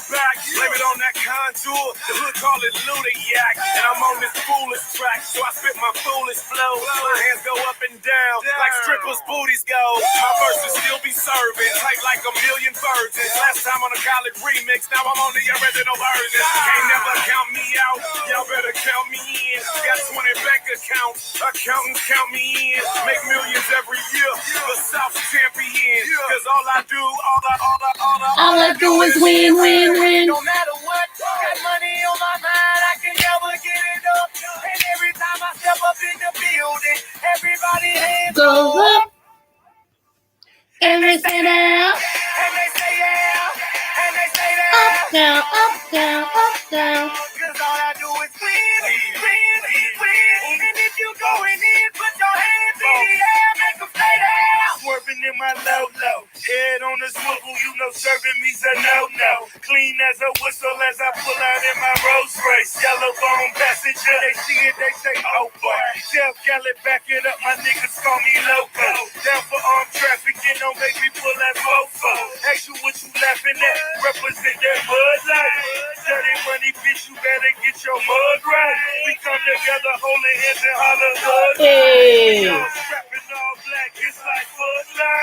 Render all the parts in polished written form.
back. Blame it on that contour. The hood call it Ludiac. And I'm on this foolish track, so I spit my foolish flow. My hands go up and down like strippers' booties go. My verses still be serving, tight like a million virgins. Last time on a college remix, now I'm on the original version. Can't never count me out, y'all better count me in. Got 20 bank accounts, accountants count me in. Make millions every year, the South champion. Cause all I do is win, win, win. No matter what, got money on my mind, I can never get it up. And every time I step up in the building, everybody hands go up. And they say down, and they say yeah, and they say down. Up, down, up, down, up, down. Cause all I do is win, win, win. And if you going in, put your hands in the air, make them stay down. Swerving in my low, head on the swivel, you know serving me's a no-no. Clean as a whistle as I pull out in my Rolls Royce. Yellow bone passenger, they see it, they say, oh boy. Jeff Gallet, back it up, my niggas call me loco. Down for armed traffic, you know, make me pull that mofo. Ask you what you laughing at, represent that Bud Light. Dirty money, bitch, you better get your mud right. We come together, holding hands and holler hood. Hey. Rapping all black, it's like Bud Light.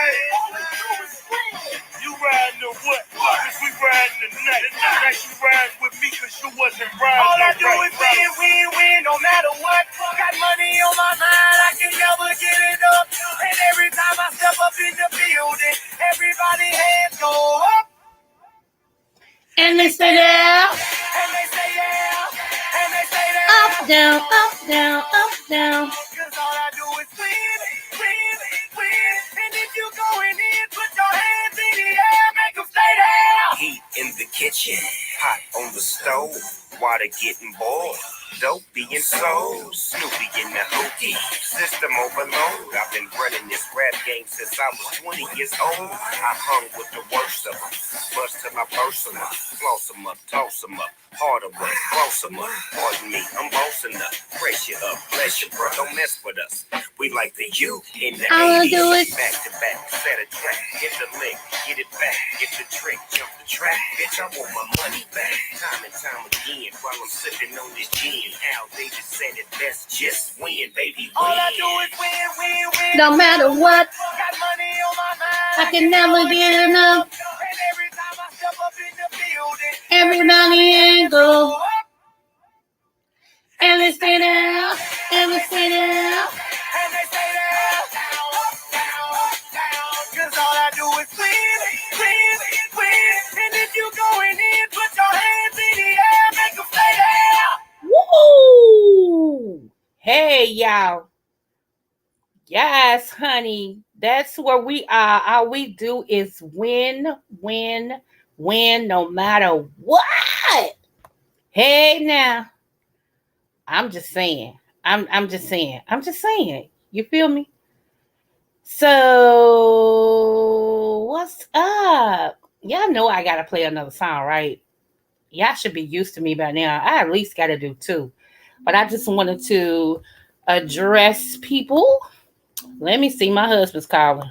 You riding or what? Cause we riding tonight. Now you riding with me cause you wasn't riding. All I do is win, win, win, no matter what. Got money on my mind, I can never get it up. And every time I step up in the building, everybody hands go up. And they say yeah, and they say yeah, and they say that. Up, down, up, down, up, down. Cause all I do is win, win, win. And if you going in, put your hands in the air, make them stay down. Heat in the kitchen, hot on the stove, water getting boiled. Dope being sold, Snoopy in the hookie, system overload. I've been running this rap game since I was 20 years old. I hung with the worst of them, bust till I burst them up, floss them up, toss them up, harder way, close them up. Pardon me, I'm bossing up, pressure up, bless you, bro, don't mess with us. We like the U in the 80s, back to back, set a track, hit the link, get it back, get the trick, jump the track, bitch, I want my money back, time and time again, while I'm sipping on this gin. Al Davis said it best, just win, baby, win. All I do is win, win, win. No matter what, got money on my mind, I can never get enough. And every time I step up in the building, everybody ain't go up. And they stay down, and they stay down, and they stay down, down. Cause all I do is win, win, win. And if you going in, put your hands in the air, make them stay down. Woo! Hey, y'all. Yes, honey. That's where we are. All we do is win, win, win, no matter what. Hey, now. I'm just saying. I'm just saying. You feel me? So, what's up? Y'all know I gotta play another song, right? Y'all should be used to me by now. I at least gotta do 2. But I just wanted to address people. Let me see. My husband's calling.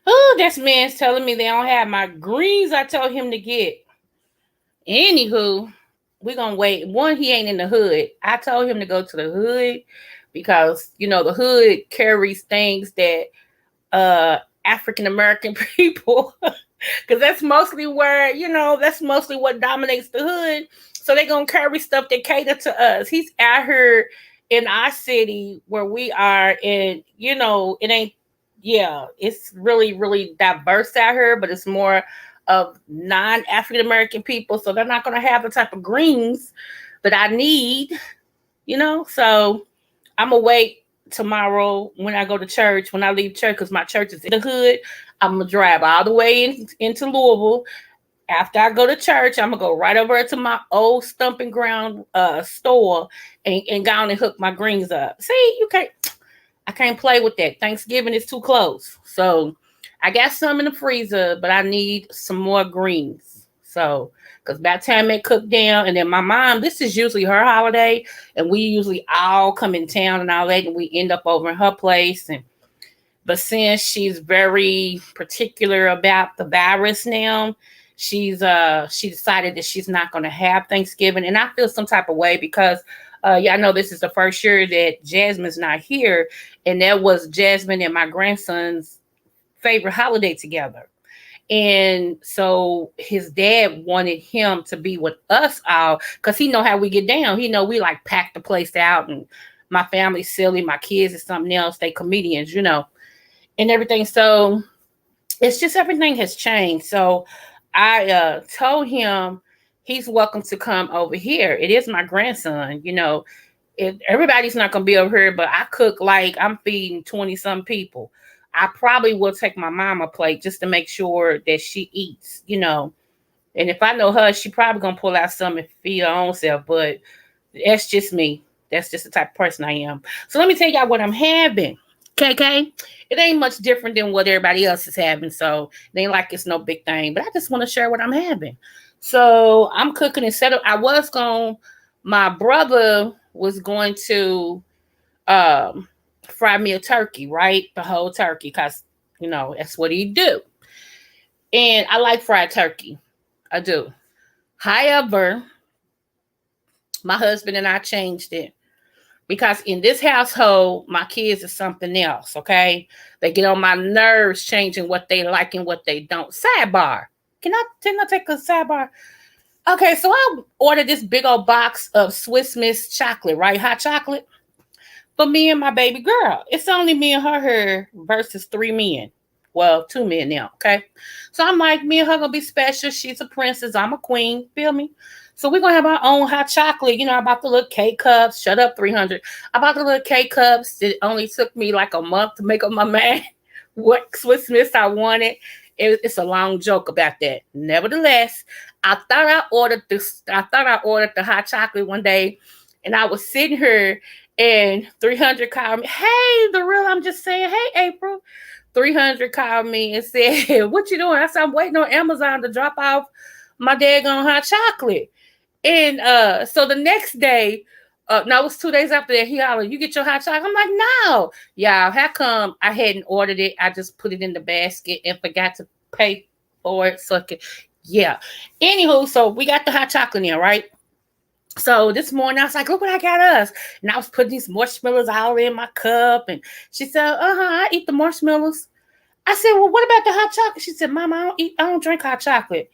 Oh, this man's telling me they don't have my greens I told him to get. Anywho, we're going to wait. One, he ain't in the hood. I told him to go to the hood because, you know, the hood carries things that African-American people, because that's mostly where, you know, that's mostly what dominates the hood. So they're going to carry stuff that cater to us. He's out here in our city where we are, and, you know, it ain't, yeah, it's really, really diverse out here, but it's more of non-African American people. So they're not going to have the type of greens that I need, you know? So I'm going to wait tomorrow when I go to church, when I leave church, because my church is in the hood. I'm going to drive all the way into Louisville, After I go to church, I'm gonna go right over to my old stumping ground store and go on and hook my greens up. See, I can't play with that. Thanksgiving is too close. So I got some in the freezer, but I need some more greens. So, because by the time they cook down, and then my mom, this is usually her holiday, and we usually all come in town and all that, and we end up over in her place. And but since she's very particular about the virus now, she decided that she's not going to have Thanksgiving, and I feel some type of way because yeah, I know this is the first year that Jasmine's not here, and that was Jasmine and my grandson's favorite holiday together. And so his dad wanted him to be with us all because he know how we get down. He know we like pack the place out, and my family's silly, my kids is something else. They comedians, and everything. So it's just everything has changed. So I told him he's welcome to come over here. It is my grandson, everybody's not gonna be over here, but I cook like I'm feeding 20 some people. I probably will take my mama plate just to make sure that she eats. And if I know her, she probably gonna pull out some and feed her own self. But that's just me. That's just the type of person I am. So let me tell y'all what I'm having. KK, it ain't much different than what everybody else is having. So it ain't like it's no big thing. But I just want to share what I'm having. So I'm cooking instead of my brother was going to um fry me a turkey, right? The whole turkey, because that's what he do. And I like fried turkey. I do. However, my husband and I changed it because in this household, my kids is something else, okay? They get on my nerves changing what they like and what they don't. Sidebar. Can I take a sidebar? Okay, so I ordered this big old box of Swiss Miss chocolate, right? Hot chocolate for me and my baby girl. It's only me and her here versus three men. Well, two men now, okay? So I'm like, me and her gonna be special. She's a princess. I'm a queen. Feel me? So we're gonna have our own hot chocolate. I bought the little K cups. Shut up, 300. I bought the little K cups. It only took me like a month to make up my mind what Swiss Miss I wanted. It's a long joke about that. Nevertheless, I thought I ordered the hot chocolate one day, and I was sitting here, and 300 called me. Hey, the real. I'm just saying. Hey, April. 300 called me and said, "What you doing?" I said, "I'm waiting on Amazon to drop off my daggone hot chocolate." And so the next day, no, it was 2 days after that, he hollered, "You get your hot chocolate?" I'm like, "No." Y'all, how come I hadn't ordered it? I just put it in the basket and forgot to pay for it. So yeah. Anywho, so we got the hot chocolate in, right? So this morning I was like, "Look what I got us." And I was putting these marshmallows all in my cup. And she said, I eat the marshmallows. I said, "Well, what about the hot chocolate?" She said, "Mama, I don't drink hot chocolate."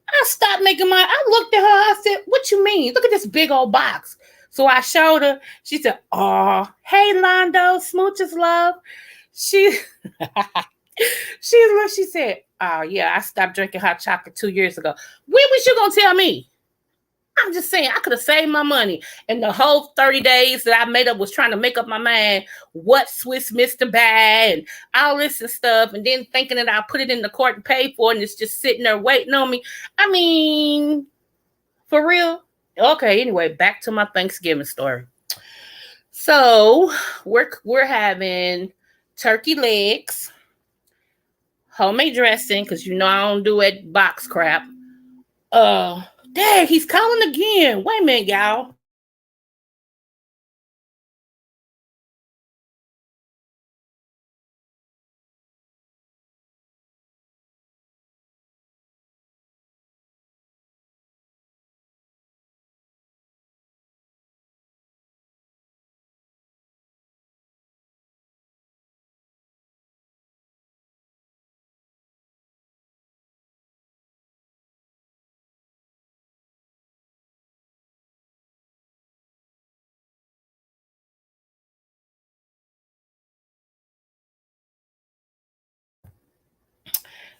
I stopped making my, I looked at her, I said, "What you mean? Look at this big old box." So I showed her. She said, "Oh, hey, Londo, smooches love." She, she said, "Oh, yeah, I stopped drinking hot chocolate 2 years ago." When was you going to tell me? I'm just saying, I could have saved my money. And the whole 30 days that I made up was trying to make up my mind what Swiss Miss to buy and all this and stuff. And then thinking that I'll put it in the cart and pay for it, and it's just sitting there waiting on me. I mean, for real? Okay, anyway, back to my Thanksgiving story. So we're having turkey legs, homemade dressing, because I don't do it box crap. Dad, he's calling again. Wait a minute, y'all.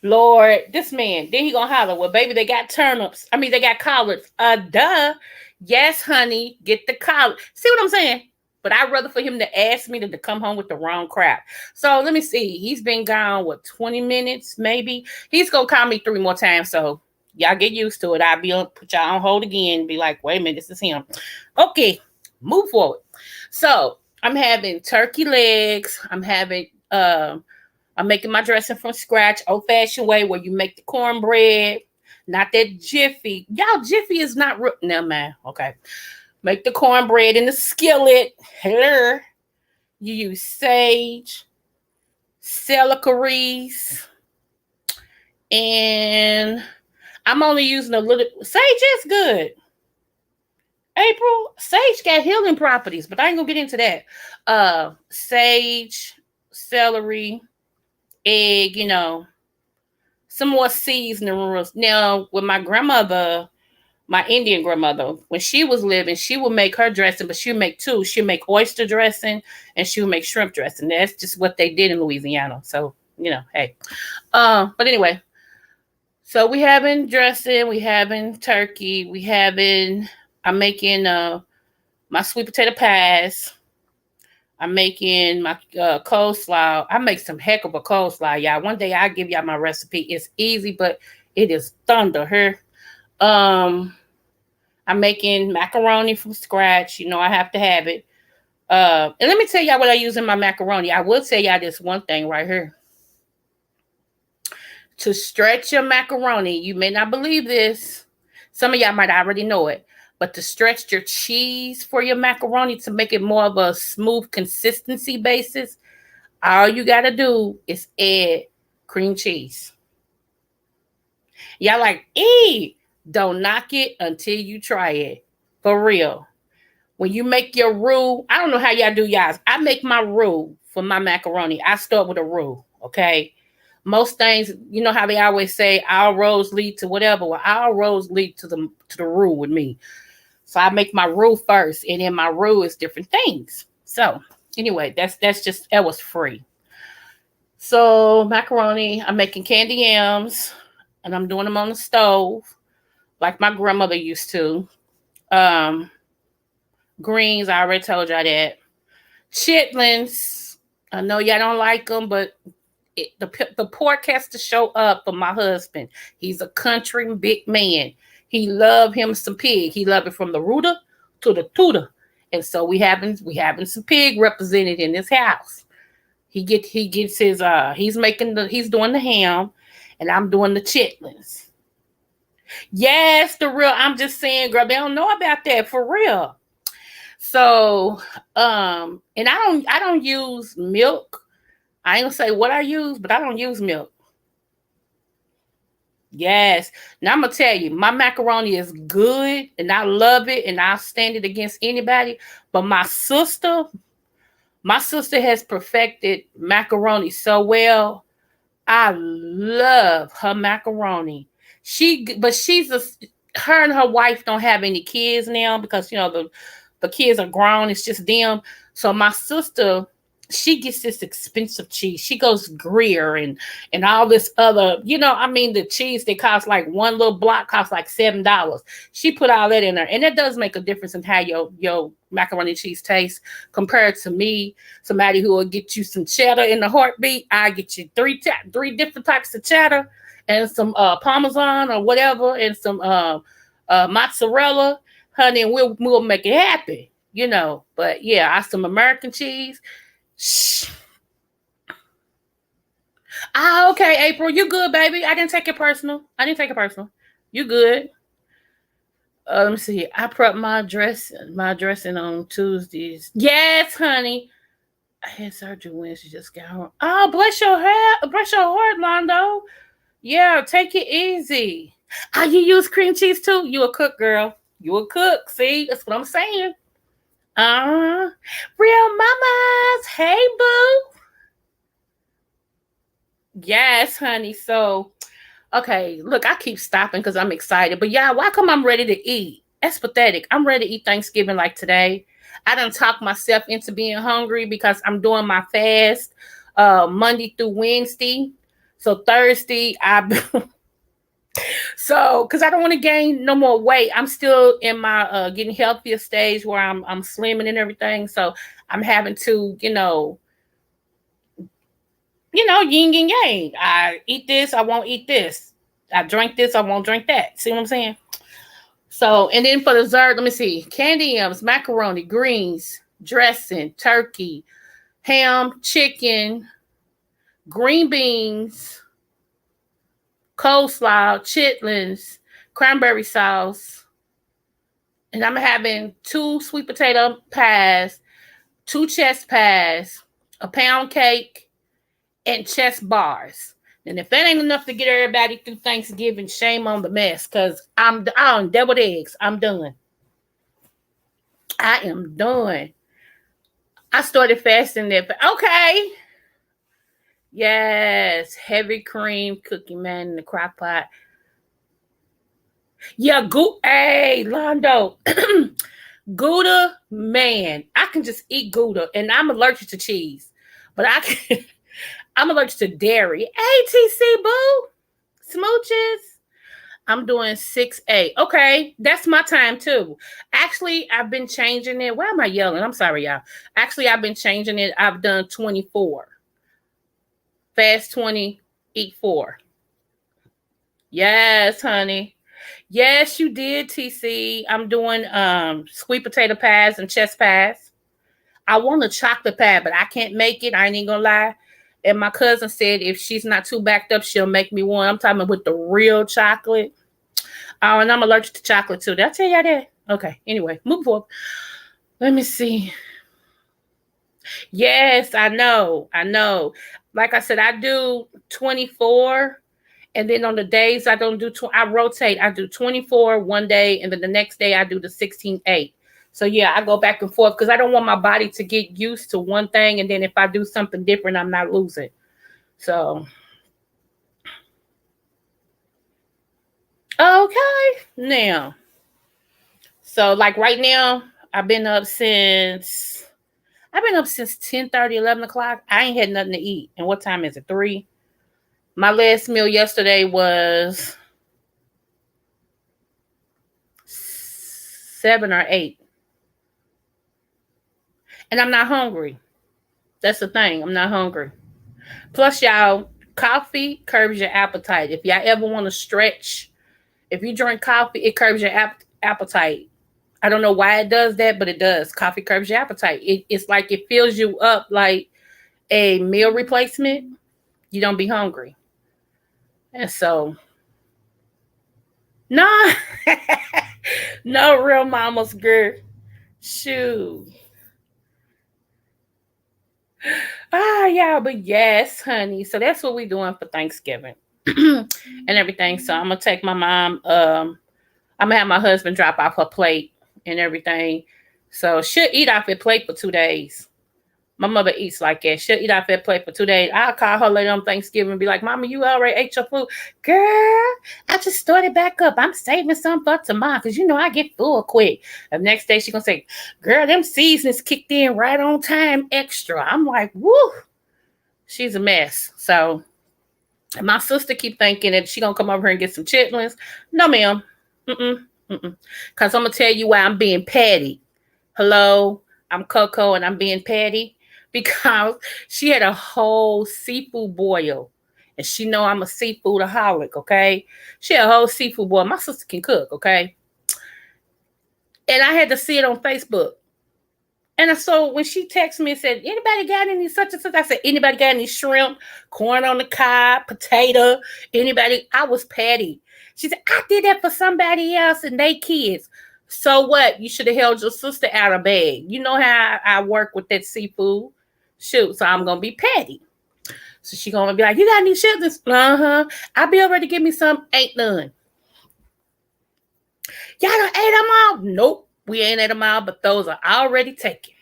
Lord, this man, then he gonna holler, "Well, baby, they got turnips. I mean, they got collards." Duh. Yes, honey, get the collard. See what I'm saying? But I'd rather for him to ask me than to come home with the wrong crap. So let me see. He's been gone, 20 minutes, maybe? He's gonna call me 3 more times. So Y'all get used to it. I'll be on put y'all on hold again. Be like, wait a minute, this is him. Okay, move forward. So I'm having turkey legs. I'm making my dressing from scratch, old fashioned way where you make the cornbread, not that Jiffy. Y'all, Jiffy is not no man. Okay, make the cornbread in the skillet. Hello. You use sage, celery, and I'm only using a little. Sage is good. April, sage got healing properties, but I ain't gonna get into that. Sage, celery, egg, some more seasoning rules. Now, with my grandmother, my Indian grandmother, when she was living, she would make her dressing, but she would make two. She'd make oyster dressing and she would make shrimp dressing. That's just what they did in Louisiana. So, hey. But anyway, so we having dressing, we having turkey, I'm making my sweet potato pies. I'm making my coleslaw. I make some heck of a coleslaw, y'all. One day I'll give y'all my recipe. It's easy, but it is thunder here. I'm making macaroni from scratch. I have to have it. And let me tell y'all what I use in my macaroni. I will tell y'all this one thing right here. To stretch your macaroni, you may not believe this. Some of y'all might already know it. But to stretch your cheese for your macaroni to make it more of a smooth consistency basis, all you got to do is add cream cheese. Y'all like, don't knock it until you try it. For real. When you make your roux, I don't know how y'all do y'all. I make my roux for my macaroni. I start with a roux, okay? Most things, you know how they always say, all roads lead to whatever. Well, all roads lead to the roux with me. So I make my roux first, and then my roux is different things. So anyway, that was free. So macaroni, I'm making candy yams, and I'm doing them on the stove, like my grandmother used to. Greens, I already told y'all that. Chitlins, I know y'all don't like them, but the pork has to show up for my husband. He's a country big man. He love him some pig. He love it from the rooter to the tutor. And so we having some pig represented in this house. He gets his he's doing the ham and I'm doing the chitlins. Yes, the real, I'm just saying, girl, they don't know about that for real. So and I don't use milk. I ain't gonna say what I use, but I don't use milk. Yes. Now I'm gonna tell you, my macaroni is good and I love it and I'll stand it against anybody. But my sister has perfected macaroni so well. I love her macaroni. Her and her wife don't have any kids now because the kids are grown. It's just them. So my sister, she gets this expensive cheese. She goes Greer and all this other, the cheese that costs like one little block costs like $7. She put all that in there. And that does make a difference in how your macaroni cheese tastes compared to me, somebody who will get you some cheddar in the heartbeat. I get you three different types of cheddar and some Parmesan or whatever and some mozzarella. Honey, and we'll make it happen, But yeah, I some American cheese. Shh. Okay, April, you good, baby? I didn't take it personal. You good? Let me see. I prep my dressing on Tuesdays. Yes, honey. I had surgery Wednesday. Just got home. Oh, bless your heart, Londo. Yeah, take it easy. You use cream cheese too? You a cook, girl. You a cook. See, that's what I'm saying. Real mamas. Hey, boo. Yes, honey. So, okay, look, I keep stopping because I'm excited. But yeah, why come I'm ready to eat? That's pathetic. I'm ready to eat Thanksgiving like today. I done talked myself into being hungry because I'm doing my fast Monday through Wednesday. So Thursday, because I don't want to gain no more weight. I'm still in my getting healthier stage where I'm slimming and everything. So I'm having to, yin and yang. I eat this, I won't eat this. I drink this, I won't drink that. See what I'm saying? So, and then for dessert, let me see. Candy yams, macaroni, greens, dressing, turkey, ham, chicken, green beans, coleslaw, chitlins, cranberry sauce. And I'm having 2 sweet potato pies, 2 chest pies, a pound cake, and chest bars. And if that ain't enough to get everybody through Thanksgiving, shame on the mess. Cause I'm on deviled eggs. I'm done. I am done. I started fasting there. Okay. Yes. Heavy cream cookie man in the crock pot. Yeah, hey, Londo. Gouda, man. I can just eat Gouda. And I'm allergic to cheese. But I'm allergic to dairy. ATC boo. Smooches. I'm doing 6A. Okay, that's my time too. Actually, I've been changing it. Why am I yelling? I'm sorry, y'all. Actually, I've been changing it. I've done 24. Fast 20, eat 4. Yes, honey. Yes, you did, TC. I'm doing sweet potato pies and chest pies. I want a chocolate pie, but I can't make it. I ain't even gonna lie. And my cousin said if she's not too backed up, she'll make me one. I'm talking with the real chocolate. Oh, and I'm allergic to chocolate too. Did I tell y'all that? Okay. Anyway, move forward. Let me see. Yes, I know. I know. Like I said, I do 24. And then on the days I don't do, I rotate. I do 24 one day. And then the next day I do the 16-8. So yeah, I go back and forth because I don't want my body to get used to one thing. And then if I do something different, I'm not losing. So. Okay. Now. So like right now, I've been up since 10:30, 11 o'clock. I ain't had nothing to eat. And what time is it? 3. My last meal yesterday was 7 or 8. And I'm not hungry. That's the thing. I'm not hungry. Plus, y'all, coffee curbs your appetite. If y'all ever want to stretch, if you drink coffee, it curbs your appetite. I don't know why it does that, but it does. Coffee curbs your appetite. It's like it fills you up like a meal replacement. You don't be hungry. And so, no, no real mama's girl. Shoot. Yeah, but yes, honey. So that's what we're doing for Thanksgiving and everything. So I'm gonna take my mom. I'm gonna have my husband drop off her plate and everything. So she'll eat off her plate for 2 days. My mother eats like that. She'll eat off that plate for 2 days. I'll call her later on Thanksgiving and be like, Mama, you already ate your food. Girl, I just started back up. I'm saving some for tomorrow because you know I get full quick. The next day she going to say, girl, them seasons kicked in right on time extra. I'm like, woo. She's a mess. So my sister keep thinking that she going to come over here and get some chitlins. No, ma'am. Because I'm going to tell you why I'm being petty. Hello, I'm Coco and I'm being petty. Because she had a whole seafood boil. And she know I'm a seafoodaholic, okay? She had a whole seafood boil. My sister can cook, okay? And I had to see it on Facebook. And so when she texted me and said, anybody got any such and such? I said, anybody got any shrimp, corn on the cob, potato, anybody? I was petty. She said, I did that for somebody else and they kids. So what? You should have held your sister out of bag. You know how I work with that seafood. Shoot, so I'm gonna be petty. So she gonna be like, you got any chitlins? I'll be over to give me some. Ain't none. Y'all done ate them all? Nope, we ain't ate them all, but those are already taken.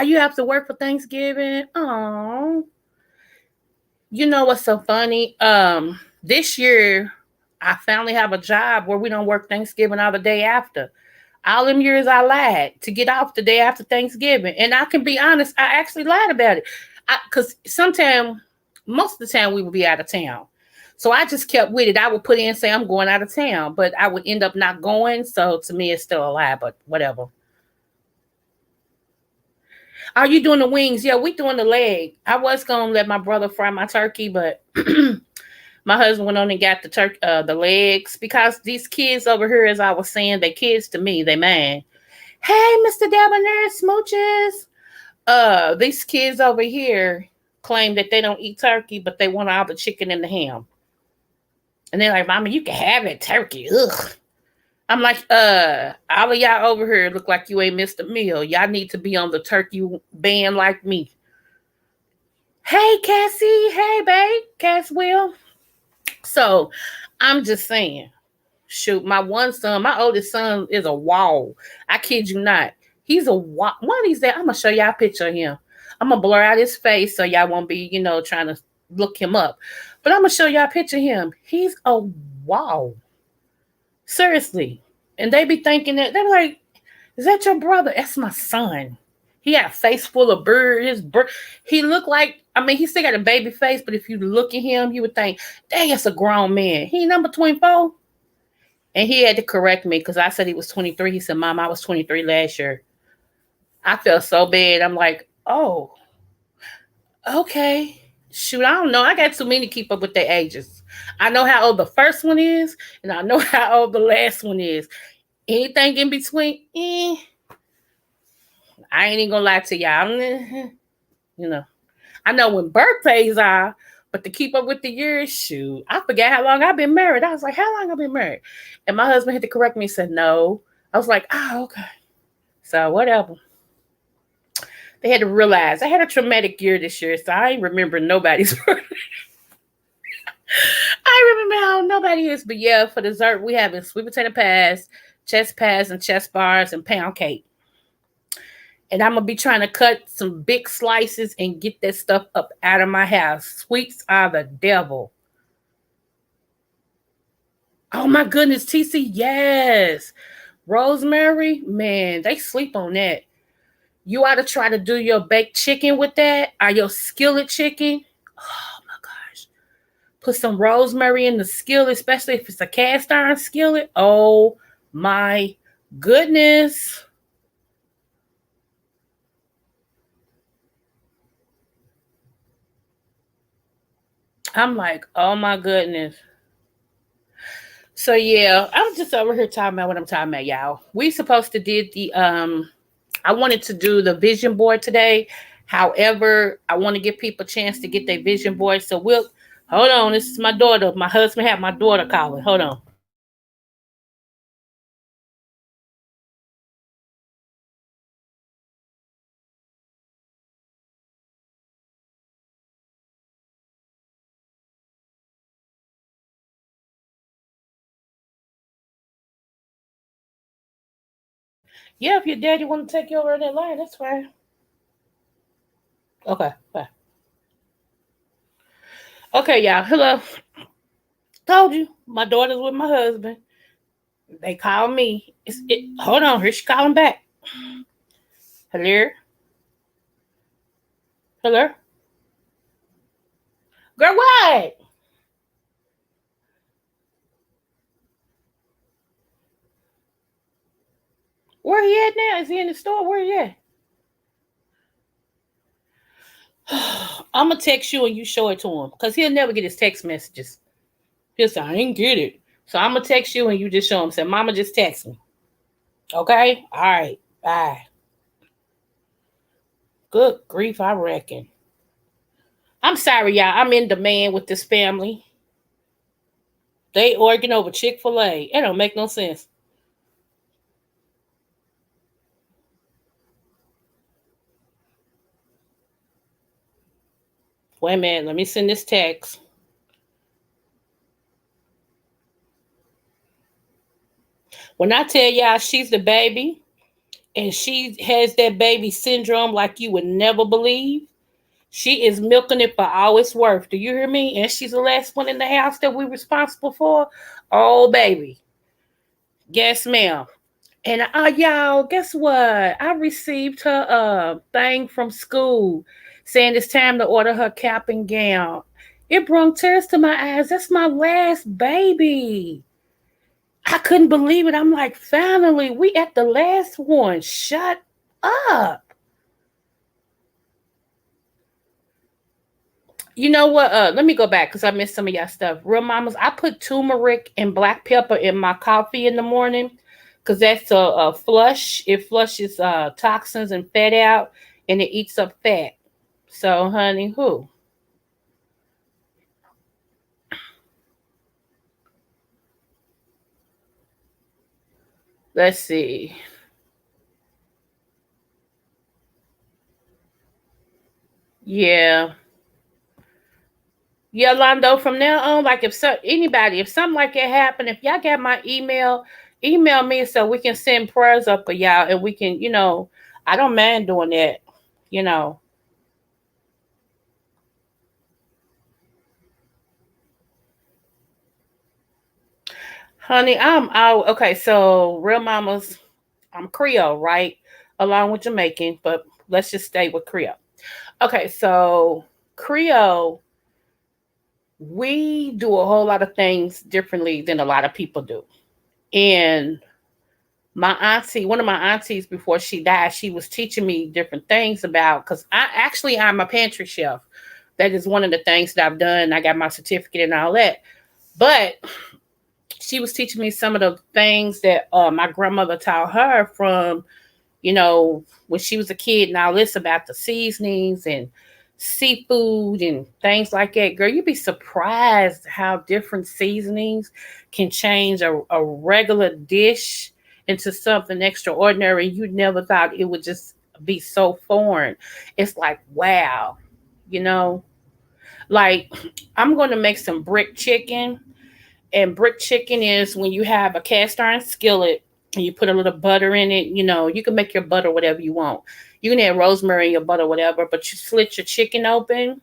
You have to work for Thanksgiving? Oh, you know what's so funny? This year I finally have a job where we don't work Thanksgiving all the day after. All them years I lied to get off the day after Thanksgiving. And I can be honest, I actually lied about it. Because most of the time we would be out of town. So I just kept with it. I would put in, say I'm going out of town, but I would end up not going. So to me, it's still a lie, but whatever. Are you doing the wings? Yeah, we doing the leg. I was going to let my brother fry my turkey, but My husband went on and got the legs because these kids over here, as I was saying, they kids to me, they man. Hey, Mr. Debonair, smooches. These kids over here claim that they don't eat turkey, but they want all the chicken and the ham. And they're like, Mama, you can have it turkey. Ugh. I'm like, all of y'all over here look like you ain't missed a meal. Y'all need to be on the turkey ban like me. Hey, Cassie. Hey, babe. Cass Will. So I'm just saying, shoot, my one son, my oldest son is a wall. I kid you not. He's a wall. One of these days, I'm going to show y'all a picture of him. I'm going to blur out his face so y'all won't be, trying to look him up. But I'm going to show y'all a picture of him. He's a wall. Seriously. And they be thinking that, they're like, is that your brother? That's my son. He had a face full of bird. He looked like, he still got a baby face, but if you look at him, you would think, dang, that's a grown man. He number 24. And he had to correct me because I said he was 23. He said, Mom, I was 23 last year. I felt so bad. I'm like, oh, okay. Shoot, I don't know. I got too many to keep up with their ages. I know how old the first one is, and I know how old the last one is. Anything in between, I ain't even gonna lie to y'all. I know when birthdays are, but to keep up with the years, shoot, I forgot how long I've been married. I was like, how long I've been married? And my husband had to correct me and said, no. I was like, oh, okay. So whatever. They had to realize I had a traumatic year this year, so I ain't remember nobody's birthday. I remember how nobody is. But yeah, for dessert, we having sweet potato pies, and chest bars, and pound cake. And I'm going to be trying to cut some big slices and get that stuff up out of my house. Sweets are the devil. Oh my goodness, TC, yes. Rosemary, man, they sleep on that. You ought to try to do your baked chicken with that or your skillet chicken. Oh my gosh. Put some rosemary in the skillet, especially if it's a cast iron skillet. Oh my goodness. I'm like, oh my goodness. So yeah, I'm just over here talking about what I'm talking about, y'all. We supposed to did the I wanted to do the vision board today. However, I want to give people a chance to get their vision board. So we'll hold on. This is my daughter. My husband had my daughter calling. Hold on. Yeah, if your daddy want to take you over that line, that's fine. Okay, bye. Okay, y'all. Hello. Told you, my daughter's with my husband. They call me. Hold on, here she calling back. Hello, hello, girl. What? Where he at now? Is he in the store? Where he at? I'm gonna text you and you show it to him because he'll never get his text messages. He'll say I ain't get it. So I'm gonna text you and you just show him. Say, Mama just text me. Okay. All right. Bye. Good grief, I reckon. I'm sorry, y'all. I'm in demand with this family. They arguing over Chick-fil-A. It don't make no sense. Wait a minute. Let me send this text. When I tell y'all she's the baby and she has that baby syndrome like you would never believe, she is milking it for all it's worth. Do you hear me? And she's the last one in the house that we're responsible for. Oh, baby. Yes, ma'am. And y'all, guess what? I received her thing from school saying it's time to order her cap and gown. It brought tears to my eyes. That's my last baby. I couldn't believe it. I'm like, finally, we at the last one. Shut up. You know what? Let me go back because I missed some of y'all stuff. Real mamas, I put turmeric and black pepper in my coffee in the morning because that's a flush. It flushes toxins and fat out, and it eats up fat. So, honey, who? Let's see. Yeah, yeah, Londo. From now on, like if anybody, if something like that happen, if y'all got my email, email me so we can send prayers up for y'all, and we can, I don't mind doing that. You know, honey, I'm out. Okay, so real mamas, I'm Creole, right? Along with Jamaican, but let's just stay with Creole. Okay, so Creole, we do a whole lot of things differently than a lot of people do. And my auntie, one of my aunties before she died, she was teaching me different things about because I'm a pantry chef. That is one of the things that I've done. I got my certificate and all that. But she was teaching me some of the things that my grandmother taught her from when she was a kid and all this about the seasonings and seafood and things like that. Girl, you'd be surprised how different seasonings can change a regular dish into something extraordinary. You never thought it would just be so foreign. It's like, wow, you know, like I'm going to make some brick chicken, and brick chicken is when you have a cast iron skillet and you put a little butter in it. You can make your butter whatever you want. You can add rosemary in your butter, whatever, but you slit your chicken open.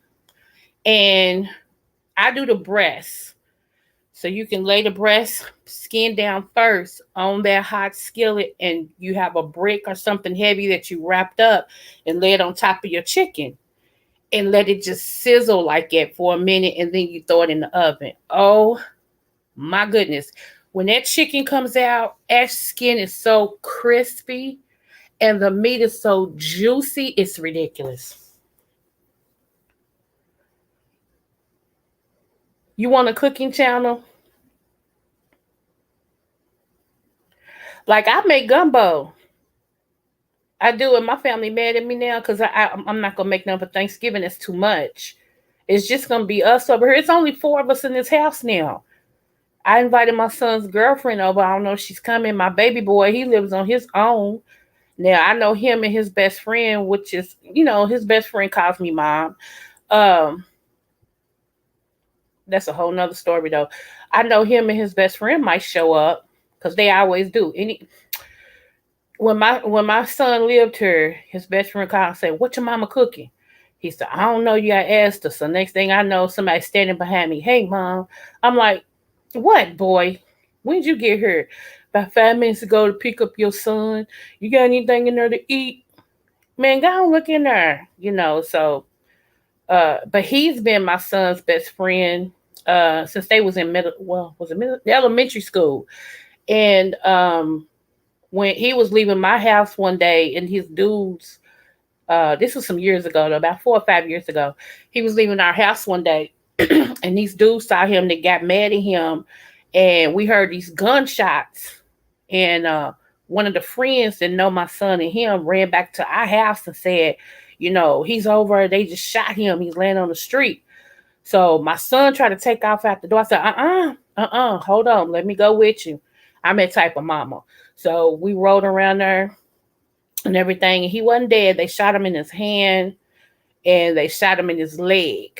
And I do the breast. So you can lay the breast skin down first on that hot skillet, and you have a brick or something heavy that you wrapped up and lay it on top of your chicken and let it just sizzle like that for a minute, and then you throw it in the oven. Oh my goodness. When that chicken comes out, that skin is so crispy and the meat is so juicy, it's ridiculous. You want a cooking channel? Like I make gumbo. I do, and my family mad at me now because I'm not gonna make none for Thanksgiving. It's too much. It's just gonna be us over here. It's only four of us in this house now. I invited my son's girlfriend over. I don't know if she's coming. My baby boy, he lives on his own. Now I know him and his best friend, which is, his best friend calls me mom. Um, that's a whole nother story though. I know him and his best friend might show up because they always do. When my son lived here, his best friend called and said, "What your mama cooking?" He said, "I don't know. You got asked her." So next thing I know, somebody standing behind me. "Hey, mom." I'm like, "What, boy? When did you get here?" "About 5 minutes ago to pick up your son. You got anything in there to eat?" Man, go and look in there. So but he's been my son's best friend since they was in elementary school. And when he was leaving my house one day and his dudes, this was some years ago, about 4 or 5 years ago, he was leaving our house one day and these dudes saw him. They got mad at him, and we heard these gunshots. And one of the friends that know my son and him ran back to our house and said, "He's over. They just shot him. He's laying on the street." So my son tried to take off out the door. I said, hold on, let me go with you. I'm that type of mama. So we rode around there and everything, and he wasn't dead. They shot him in his hand and they shot him in his leg.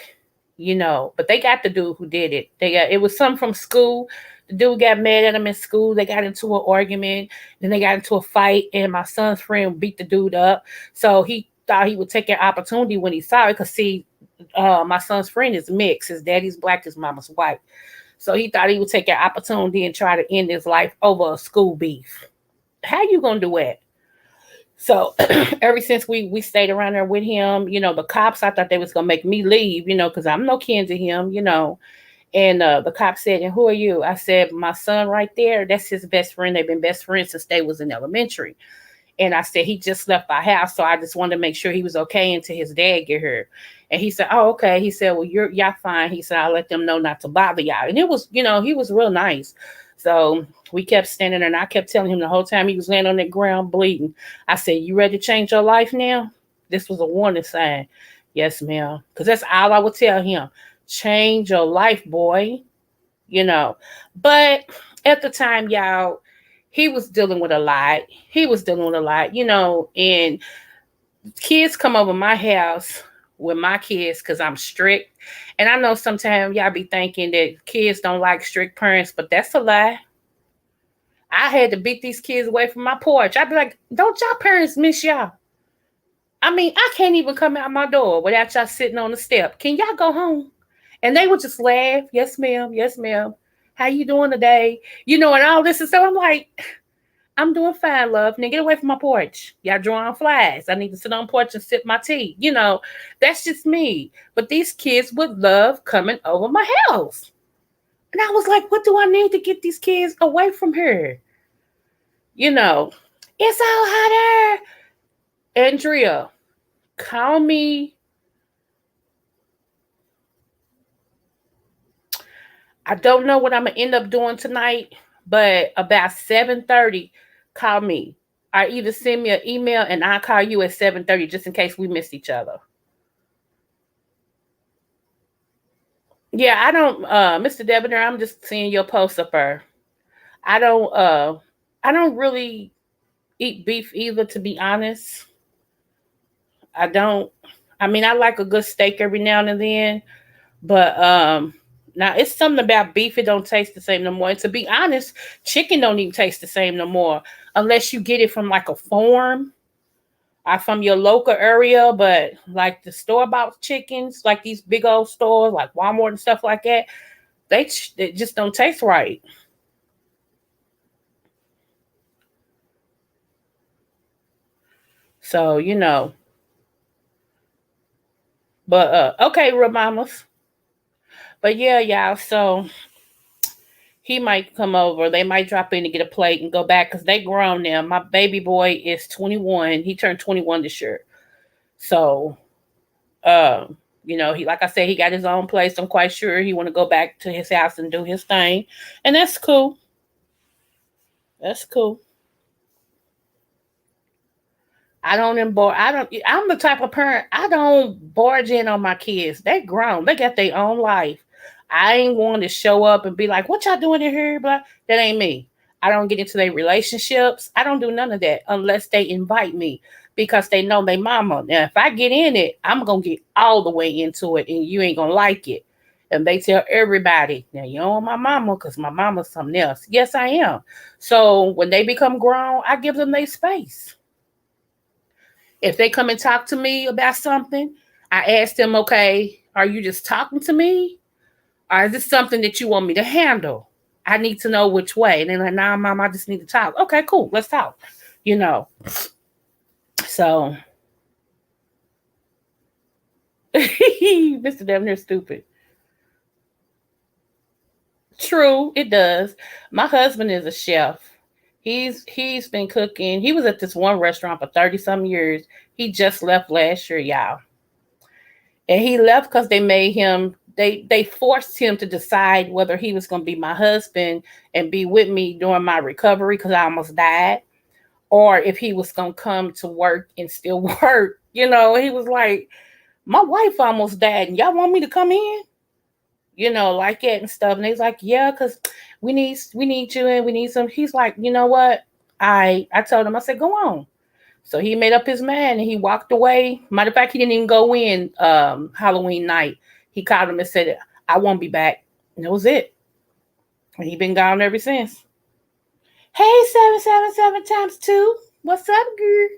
But they got the dude who did it. It was some from school. The dude got mad at him in school. They got into an argument. Then they got into a fight, and my son's friend beat the dude up. So he thought he would take an opportunity when he saw it. Because, see, my son's friend is mixed. His daddy's black, his mama's white. So he thought he would take an opportunity and try to end his life over a school beef. How you going to do that? So ever since we stayed around there with him, the cops, I thought they was gonna make me leave, because I'm no kin to him. And the cop said, "And who are you?" I said, "My son right there, that's his best friend. They've been best friends since they was in elementary." And I said, "He just left our house, so I just wanted to make sure he was okay until his dad get here." And he said, "Oh, okay." He said, "Well, y'all fine." He said, "I'll let them know not to bother y'all." And it was, he was real nice. So we kept standing there, and I kept telling him the whole time he was laying on that ground bleeding. I said, "You ready to change your life now?" This was a warning sign. Yes, ma'am. Because that's all I would tell him. Change your life, boy. You know. But at the time, y'all, he was dealing with a lot. He was dealing with a lot, and kids come over my house with my kids because I'm strict. And I know sometimes y'all be thinking that kids don't like strict parents, but that's a lie. I had to beat these kids away from my porch. I'd be like, don't y'all parents miss y'all? I mean, I can't even come out my door without y'all sitting on the step. Can y'all go home? And they would just laugh. Yes, ma'am. Yes, ma'am. How you doing today? And all this and so I'm like, I'm doing fine, love. Now get away from my porch. Y'all drawing flies. I need to sit on the porch and sip my tea. That's just me. But these kids would love coming over my house. And I was like, what do I need to get these kids away from here? You know, it's all hot air. Andrea, call me. I don't know what I'm gonna end up doing tonight, but about 7:30, call me. Or either send me an email and I'll call you at 7:30 just in case we missed each other. Yeah, I don't Mr. Debonair, I'm just seeing your post up there. I don't I don't really eat beef either, to be honest. I don't. I mean, I like a good steak every now and then, but now it's something about beef, it don't taste the same no more. And to be honest, chicken don't even taste the same no more unless you get it from like a farm or from your local area. But like the store bought chickens, like these big old stores like Walmart and stuff like that, they just don't taste right. So but okay, real mamas. But yeah, y'all. So he might come over. They might drop in to get a plate and go back because they grown now. My baby boy is 21. He turned 21 this year. So, he, like I said, he got his own place. I'm quite sure he want to go back to his house and do his thing, and that's cool. That's cool. I don't embark. I don't. I'm the type of parent. I don't barge in on my kids. They grown. They got their own life. I ain't want to show up and be like, "What y'all doing in here?" But that ain't me. I don't get into their relationships. I don't do none of that unless they invite me because they know they mama. Now, if I get in it, I'm gonna get all the way into it, and you ain't gonna like it. And they tell everybody, "Now you don't want my mama because my mama's something else." Yes, I am. So when they become grown, I give them their space. If they come and talk to me about something, I ask them, okay, are you just talking to me? Or is this something that you want me to handle? I need to know which way. And then like, nah, mom, I just need to talk. Okay, cool. Let's talk. You know. So Mr. Devner stupid. True, it does. My husband is a chef. He's been cooking. He was at this one restaurant for 30 some years. He just left last year, y'all. And he left because they forced him to decide whether he was going to be my husband and be with me during my recovery because I almost died, or if he was going to come to work and still work. He was like, my wife almost died and y'all want me to come in, like that and stuff. And he's like, yeah, because we need you and we need some. He's like, you know what, I told him, I said, go on. So he made up his mind and he walked away. Matter of fact, he didn't even go in Halloween night. He called him and said, I won't be back. And that was it. And he been gone ever since. Hey, 777 times two. What's up, girl?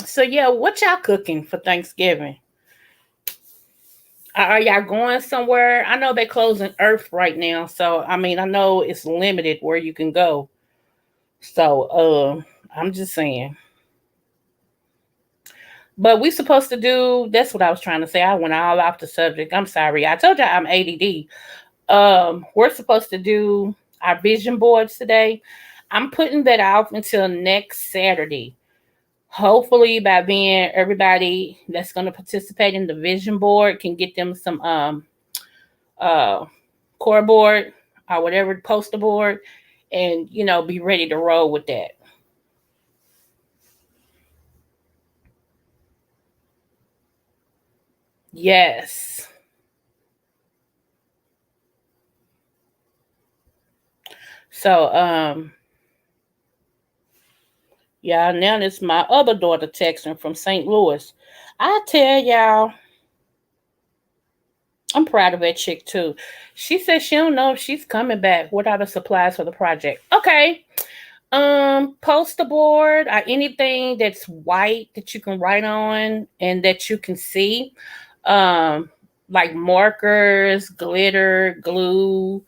So yeah, what y'all cooking for Thanksgiving? Are y'all going somewhere? I know they're closing Earth right now, so I mean I know it's limited where you can go. So I'm just saying. But we supposed to do. That's what I was trying to say. I went all off the subject. I'm sorry. I told you I'm ADD. We're supposed to do our vision boards today. I'm putting that off until next Saturday. Hopefully by then everybody that's going to participate in the vision board can get them some uh core board or whatever poster board, and be ready to roll with that. Yes. So yeah, now it's my other daughter texting from St. Louis. I tell y'all, I'm proud of that chick too. She said she don't know if she's coming back. What are the supplies for the project? Okay. Poster board or anything that's white that you can write on and that you can see. Um, like markers, glitter, glue,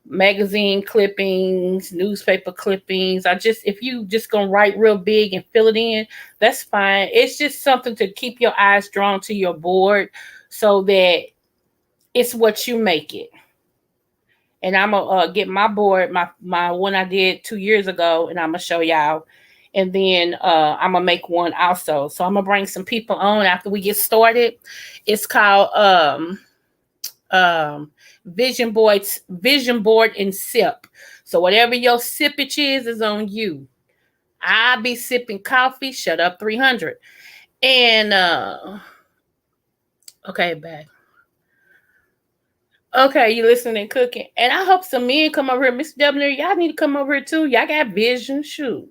magazine clippings, newspaper clippings. I just if you just gonna write real big and fill it in, that's fine. It's just something to keep your eyes drawn to your board so that it's what you make it. And I'm gonna get my board, my one I did 2 years ago, and I'm gonna show y'all. And then I'm gonna make one also. So I'm gonna bring some people on after we get started. It's called um vision board and sip. So whatever your sippage is on you. I be sipping coffee. Shut up, 300. And okay, back. Okay, you listening and cooking. And I hope some men come over here. Mr. Dubner, y'all need to come over here too. Y'all got vision. Shoot.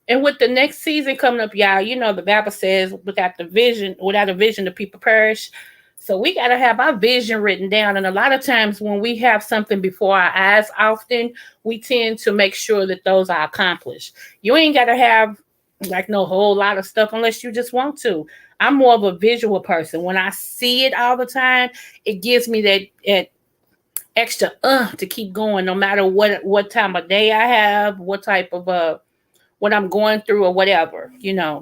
And with the next season coming up, y'all, the Bible says without a vision, the people perish. So we got to have our vision written down. And a lot of times when we have something before our eyes, often we tend to make sure that those are accomplished. You ain't got to have like no whole lot of stuff unless you just want to. I'm more of a visual person. When I see it all the time, it gives me that extra to keep going, no matter what time of day I have, what type of what I'm going through or whatever. Yeah,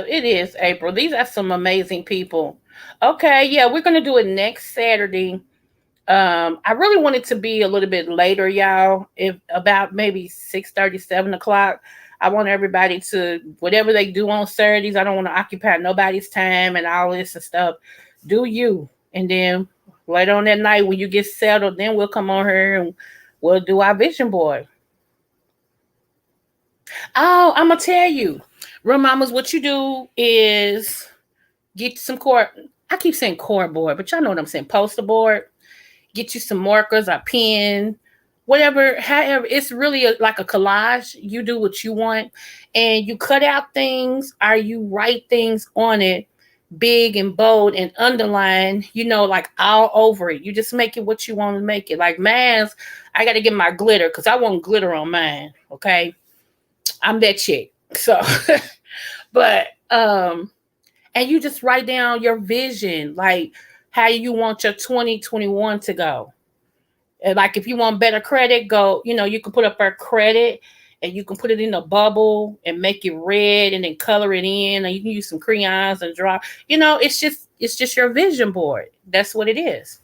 it is April. These are some amazing people. Okay, yeah, we're gonna do it next Saturday. I really want it to be a little bit later, y'all. If about maybe 6:30, 7 o'clock. I want everybody to whatever they do on Saturdays. I don't want to occupy nobody's time and all this and stuff. Do you? And then later on that night when you get settled, then we'll come on here and we'll do our vision board. Oh, I'm gonna tell you, real mamas, what you do is get some cord. I keep saying cardboard, but y'all know what I'm saying. Poster board. Get you some markers or pen, whatever. However, it's really like a collage. You do what you want, and you cut out things or you write things on it, big and bold and underline. Like all over it. You just make it what you want to make it. Like mine's, I got to get my glitter because I want glitter on mine. Okay, I'm that chick. So, but and you just write down your vision, like how you want your 2021 to go. And like if you want better credit, you can put up our credit and you can put it in a bubble and make it red and then color it in, and you can use some crayons and draw. It's just your vision board. That's what it is.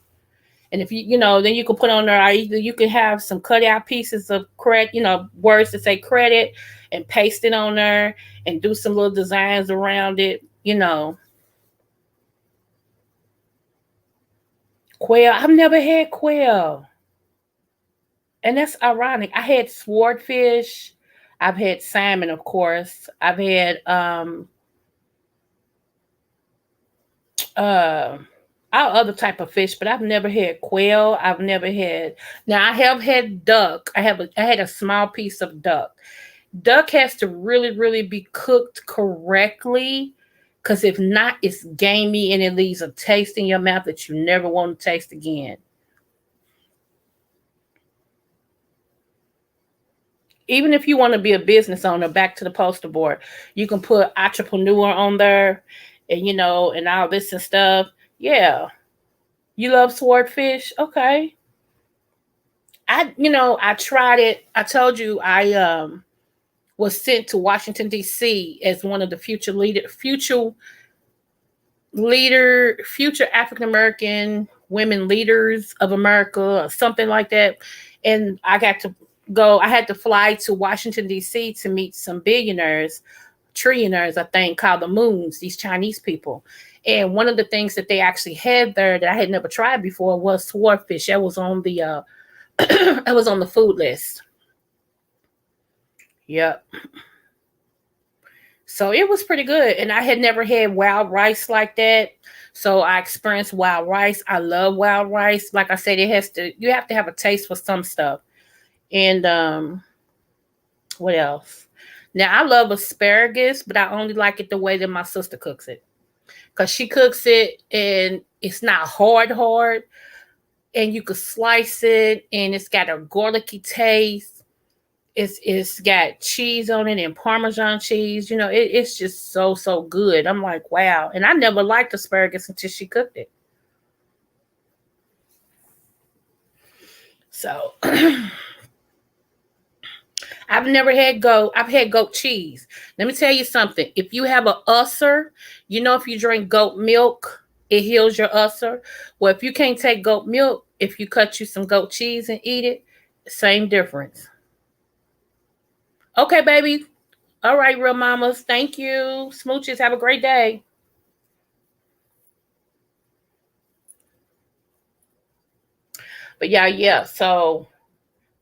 And if then you can put on there, either you can have some cut out pieces of credit, words that say credit, and paste it on there and do some little designs around it. Quail. I've never had quail. And that's ironic. I had swordfish. I've had salmon, of course. I've had uh all other type of fish, but I've never had quail. I've never had. Now I have had duck. I had a small piece of duck. Duck has to really, really be cooked correctly, because if not, it's gamey and it leaves a taste in your mouth that you never want to taste again. Even if you want to be a business owner, back to the poster board, you can put entrepreneur on there, and and all this and stuff. Yeah, you love swordfish, okay. I tried it. I told you I was sent to Washington D.C. as one of the future leader, future African American women leaders of America, or something like that. And I got to go. I had to fly to Washington D.C. to meet some billionaires, trillionaires, I think, called the Moons. These Chinese people. And one of the things that they actually had there that I had never tried before was swordfish. That was on the that was on the food list. Yep. So it was pretty good. And I had never had wild rice like that. So I experienced wild rice. I love wild rice. Like I said, you have to have a taste for some stuff. And what else? Now I love asparagus, but I only like it the way that my sister cooks it. Because she cooks it and it's not hard, and you could slice it and it's got a garlicky taste. It's got cheese on it and Parmesan cheese. It's just so good. I'm like, wow. And I never liked asparagus until she cooked it. So I've never had goat. I've had goat cheese. Let me tell you something. If you have an ulcer, if you drink goat milk, it heals your ulcer. Well, if you can't take goat milk, if you cut you some goat cheese and eat it, same difference. Okay, baby. All right, real mamas. Thank you. Smooches. Have a great day. But yeah. So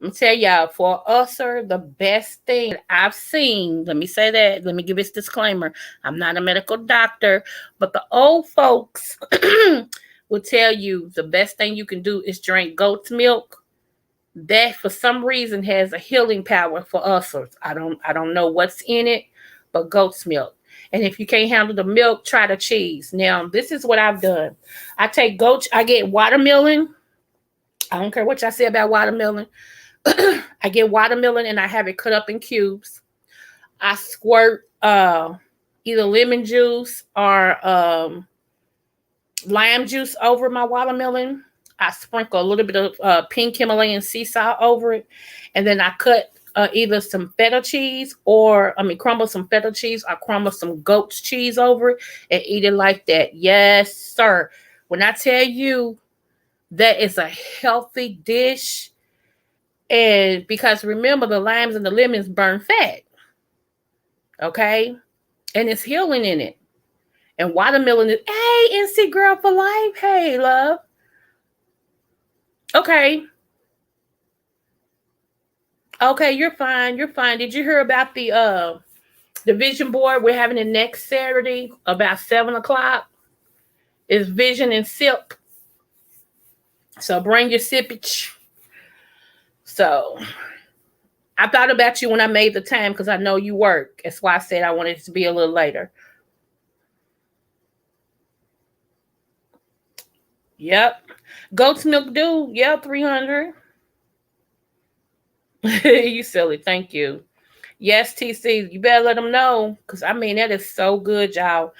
I'm gonna tell y'all, for ulcer, the best thing I've seen, let me say that, let me give this disclaimer. I'm not a medical doctor, but the old folks will tell you the best thing you can do is drink goat's milk. That for some reason has a healing power for ulcers. I don't know what's in it, but goat's milk. And if you can't handle the milk, try the cheese. Now, this is what I've done. I get watermelon. I don't care what y'all say about watermelon. I get watermelon and I have it cut up in cubes. I squirt either lemon juice or lime juice over my watermelon. I sprinkle a little bit of pink Himalayan sea salt over it. And then I cut either some feta cheese crumble some feta cheese or crumble some goat's cheese over it and eat it like that. Yes, sir. When I tell you that is a healthy dish, and because remember, the limes and the lemons burn fat. Okay? And it's healing in it. And watermelon is, hey, NC girl for life. Hey, love. Okay. Okay, you're fine. You're fine. Did you hear about the vision board we're having it next Saturday about 7:00? It's vision and sip. So bring your sippage. So I thought about you when I made the time because I know you work. That's why I said I wanted it to be a little later. Yep. Goat's milk do. Yep, 300. You silly. Thank you. Yes, TC. You better let them know. Because, that is so good, y'all.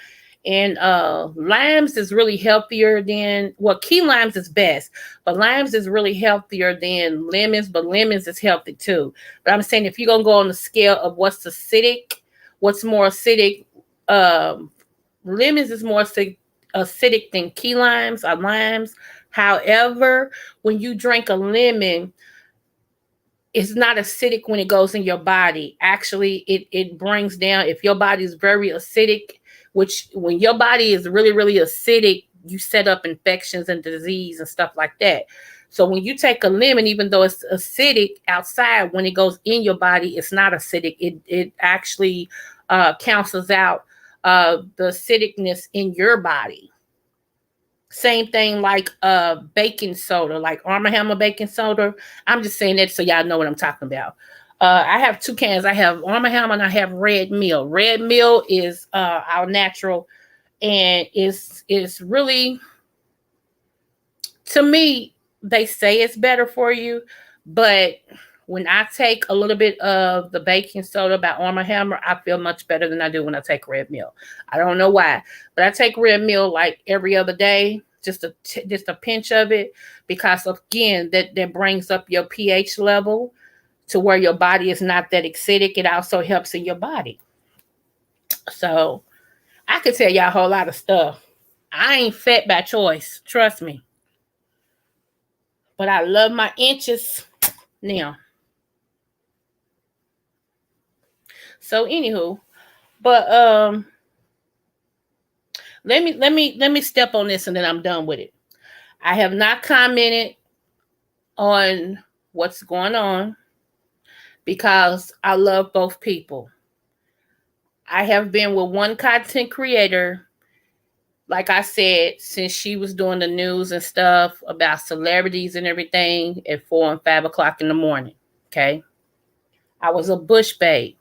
And limes is really healthier than, key limes is best, but limes is really healthier than lemons, but lemons is healthy too. But I'm saying if you're gonna go on the scale of what's more acidic, lemons is more acidic than key limes or limes. However, when you drink a lemon, it's not acidic when it goes in your body. Actually, it brings down, if your body is very acidic, which when your body is really, really acidic, you set up infections and disease and stuff like that. So when you take a lemon, even though it's acidic outside, when it goes in your body, it's not acidic. It actually cancels out the acidicness in your body. Same thing like baking soda, like Arm & Hammer baking soda. I'm just saying that so y'all know what I'm talking about. I have two cans. I have Arm & Hammer and I have Red Mill. Red Mill is our natural, and it's really, to me, they say it's better for you, but when I take a little bit of the baking soda by Arm & Hammer, I feel much better than I do when I take Red Mill. I don't know why, but I take Red Mill like every other day, just a pinch of it, because again, that brings up your pH level to where your body is not that acidic. It also helps in your body. So I could tell y'all a whole lot of stuff. I ain't fat by choice. Trust me. But I love my inches now. So anywho, but let me step on this and then I'm done with it. I have not commented on what's going on because I love both people. I have been with one content creator, like I said, since she was doing the news and stuff about celebrities and everything at 4 and 5 o'clock in the morning. Okay. I was a bush babe.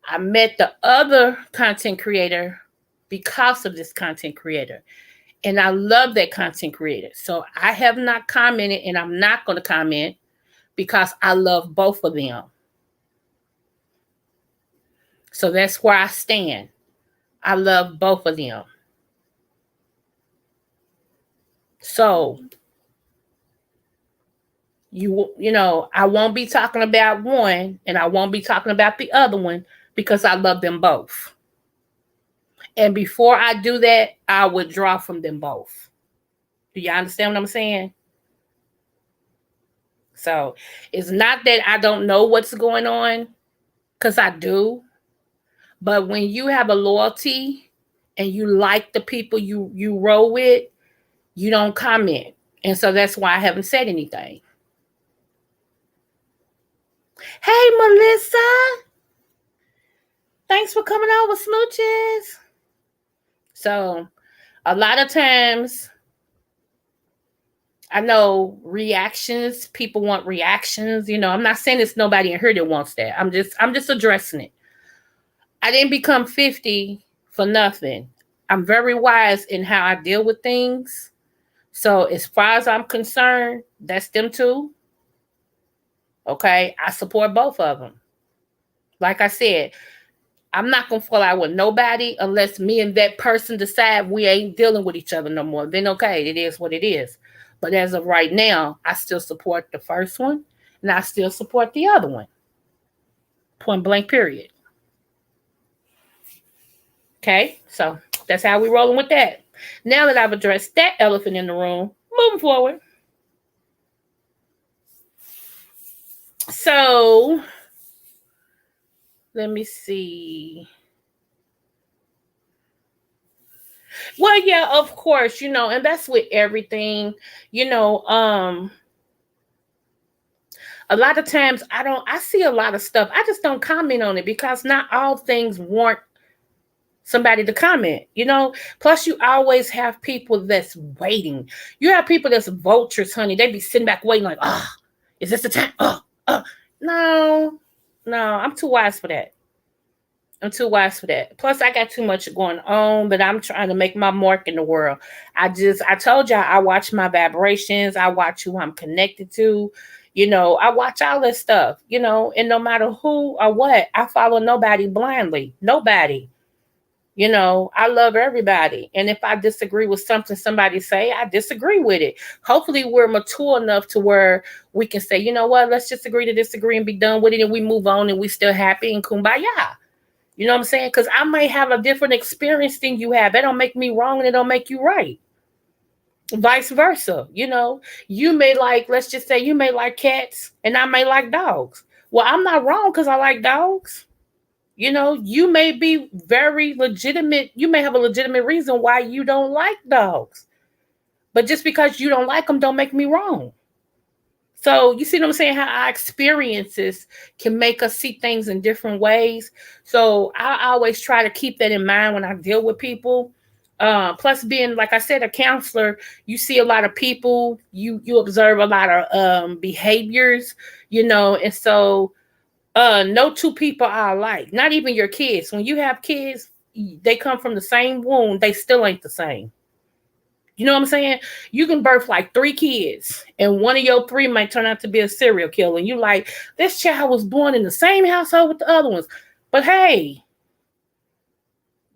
I met the other content creator because of this content creator. And I love that content creator. So I have not commented and I'm not going to comment because I love both of them. So that's where I stand. I love both of them. So I won't be talking about one and I won't be talking about the other one because I love them both. And before I do that, I withdraw from them both. Do you understand what I'm saying? So it's not that I don't know what's going on, because I do. But when you have a loyalty and you like the people you roll with, you don't comment. And so that's why I haven't said anything. Hey, Melissa. Thanks for coming over, smooches. So a lot of times, I know reactions, people want reactions. I'm not saying it's nobody in here that wants that. I'm just addressing it. I didn't become 50 for nothing. I'm very wise in how I deal with things. So as far as I'm concerned, that's them too. Okay. I support both of them. Like I said, I'm not going to fall out with nobody unless me and that person decide we ain't dealing with each other no more. Then okay, it is what it is. But as of right now, I still support the first one and I still support the other one. Point blank, period. Okay, so that's how we rolling with that. Now that I've addressed that elephant in the room, moving forward. So let me see. Well, yeah, of course, and that's with everything, a lot of times I see a lot of stuff. I just don't comment on it because not all things warrant somebody to comment, Plus, you always have people that's waiting. You have people that's vultures, honey. They be sitting back waiting, like, is this the time? No, I'm too wise for that. I'm too wise for that. Plus, I got too much going on, but I'm trying to make my mark in the world. I told y'all I watch my vibrations. I watch who I'm connected to. I watch all this stuff, and no matter who or what, I follow nobody blindly. Nobody. I love everybody. And if I disagree with something somebody say, I disagree with it. Hopefully we're mature enough to where we can say, you know what, let's just agree to disagree and be done with it. And we move on and we still happy and kumbaya. You know what I'm saying? Because I may have a different experience than you have. That don't make me wrong and it don't make you right. Vice versa. You may like, let's just say you may like cats and I may like dogs. Well, I'm not wrong because I like dogs. You may be very legitimate. You may have a legitimate reason why you don't like dogs. But just because you don't like them don't make me wrong. So you see what I'm saying? How our experiences can make us see things in different ways. So I always try to keep that in mind when I deal with people. Plus being, like I said, a counselor, you see a lot of people, you observe a lot of behaviors, and so no two people are alike. Not even your kids. When you have kids, they come from the same womb. They still ain't the same. You know what I'm saying? You can birth like 3 kids, and one of your 3 might turn out to be a serial killer. And you like, this child was born in the same household with the other ones. But hey,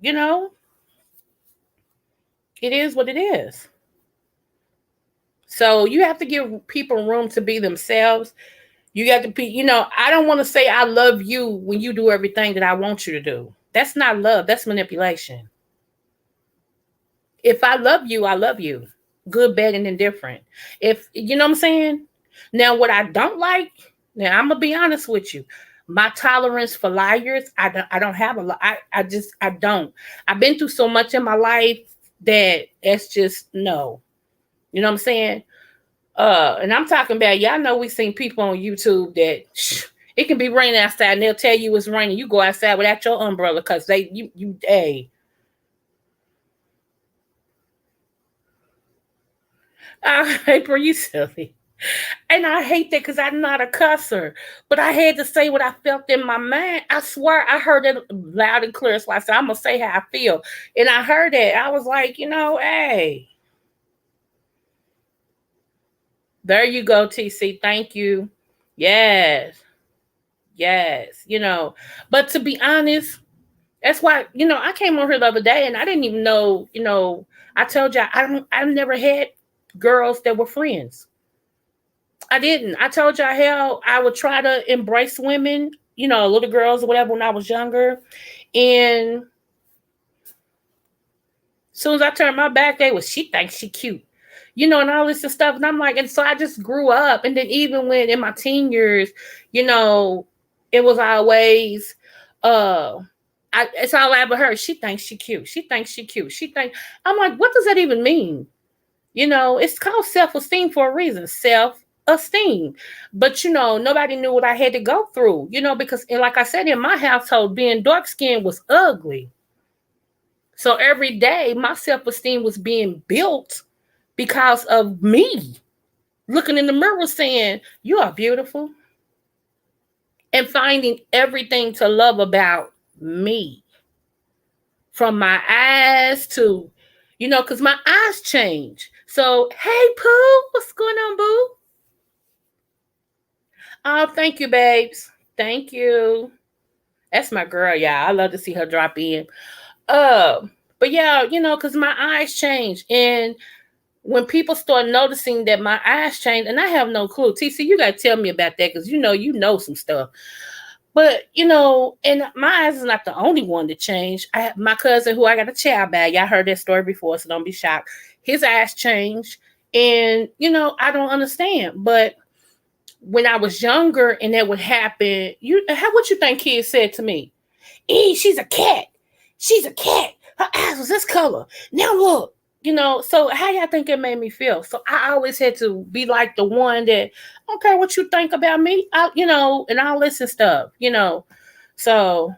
it is what it is. So you have to give people room to be themselves. You got to be, I don't want to say I love you when you do everything that I want you to do. That's not love. That's manipulation. If I love you, I love you. Good, bad, and indifferent. If you know what I'm saying? Now, what I don't like, now I'm gonna be honest with you. My tolerance for liars, I don't have a lot. I don't. I've been through so much in my life that it's just no. You know what I'm saying? And I'm talking about, y'all know we seen people on YouTube that it can be raining outside and they'll tell you it's raining. You go outside without your umbrella because hey. April, you silly. And I hate that because I'm not a cusser. But I had to say what I felt in my mind. I swear I heard it loud and clear. So I said, I'm going to say how I feel. And I heard it. I was like, hey, there you go, TC. Thank you. Yes. Yes. But to be honest, that's why, I came on here the other day and I didn't even know, I told you I've never had girls that were friends. I didn't. I told y'all how I would try to embrace women, little girls or whatever when I was younger. And as soon as I turned my back, she thinks she cute. And all this and stuff. And I'm like, and so I just grew up. And then even when in my teen years, it was always it's all I ever heard. She thinks she cute. She thinks she cute. I'm like, what does that even mean? It's called self-esteem for a reason. Self-esteem. But nobody knew what I had to go through, because like I said, in my household, being dark skinned was ugly. So every day my self-esteem was being built because of me looking in the mirror saying, you are beautiful. And finding everything to love about me. From my eyes to, because my eyes change. So, hey, Pooh, what's going on, boo? Oh, thank you, babes. Thank you. That's my girl, y'all. I love to see her drop in. Uh, but yeah, because my eyes change. And when people start noticing that my eyes change, and I have no clue. TC, you got to tell me about that because you know some stuff. But, and my eyes is not the only one that changed. I have my cousin who I got a child by. Y'all heard that story before, so don't be shocked. His eyes changed. And, I don't understand. But when I was younger and that would happen, what you think kids said to me? She's a cat. She's a cat. Her eyes was this color. Now look. So how y'all think it made me feel? So I always had to be like the one that, okay, what you think about me? And all this and stuff, So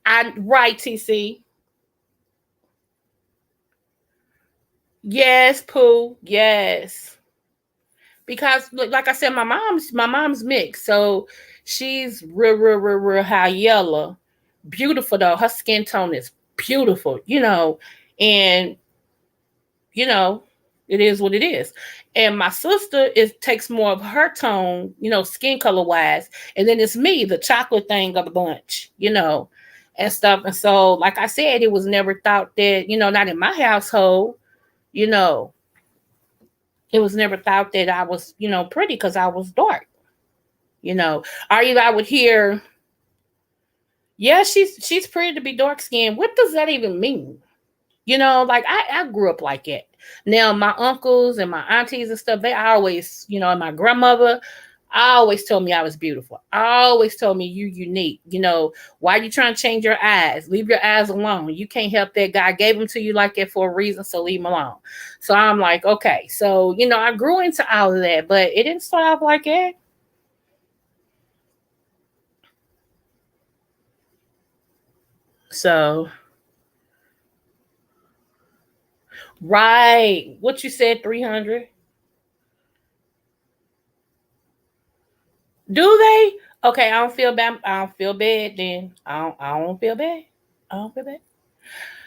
right, TC. Yes, Pooh. Yes. Because like I said, my mom's mixed. So she's real high yellow. Beautiful though. Her skin tone is beautiful, and you know, it is what it is. And my sister takes more of her tone, skin color wise, and then it's me, the chocolate thing of the bunch, and stuff. And so, like I said, it was never thought that, not in my household, you know, it was never thought that I was, pretty because I was dark, Or either I would hear, yeah, she's pretty to be dark skinned. What does that even mean? Like I grew up like it. Now my uncles and my aunties and stuff, they always, and my grandmother, I always told me I was beautiful. I always told me you unique. Why are you trying to change your eyes? Leave your eyes alone. You can't help that. God gave them to you like that for a reason, so leave them alone. So I'm like, okay. So, I grew into all of that, but it didn't start off like that. So right. What you said, 300. Do they? Okay, I don't feel bad. I don't feel bad then. I don't feel bad. I don't feel bad.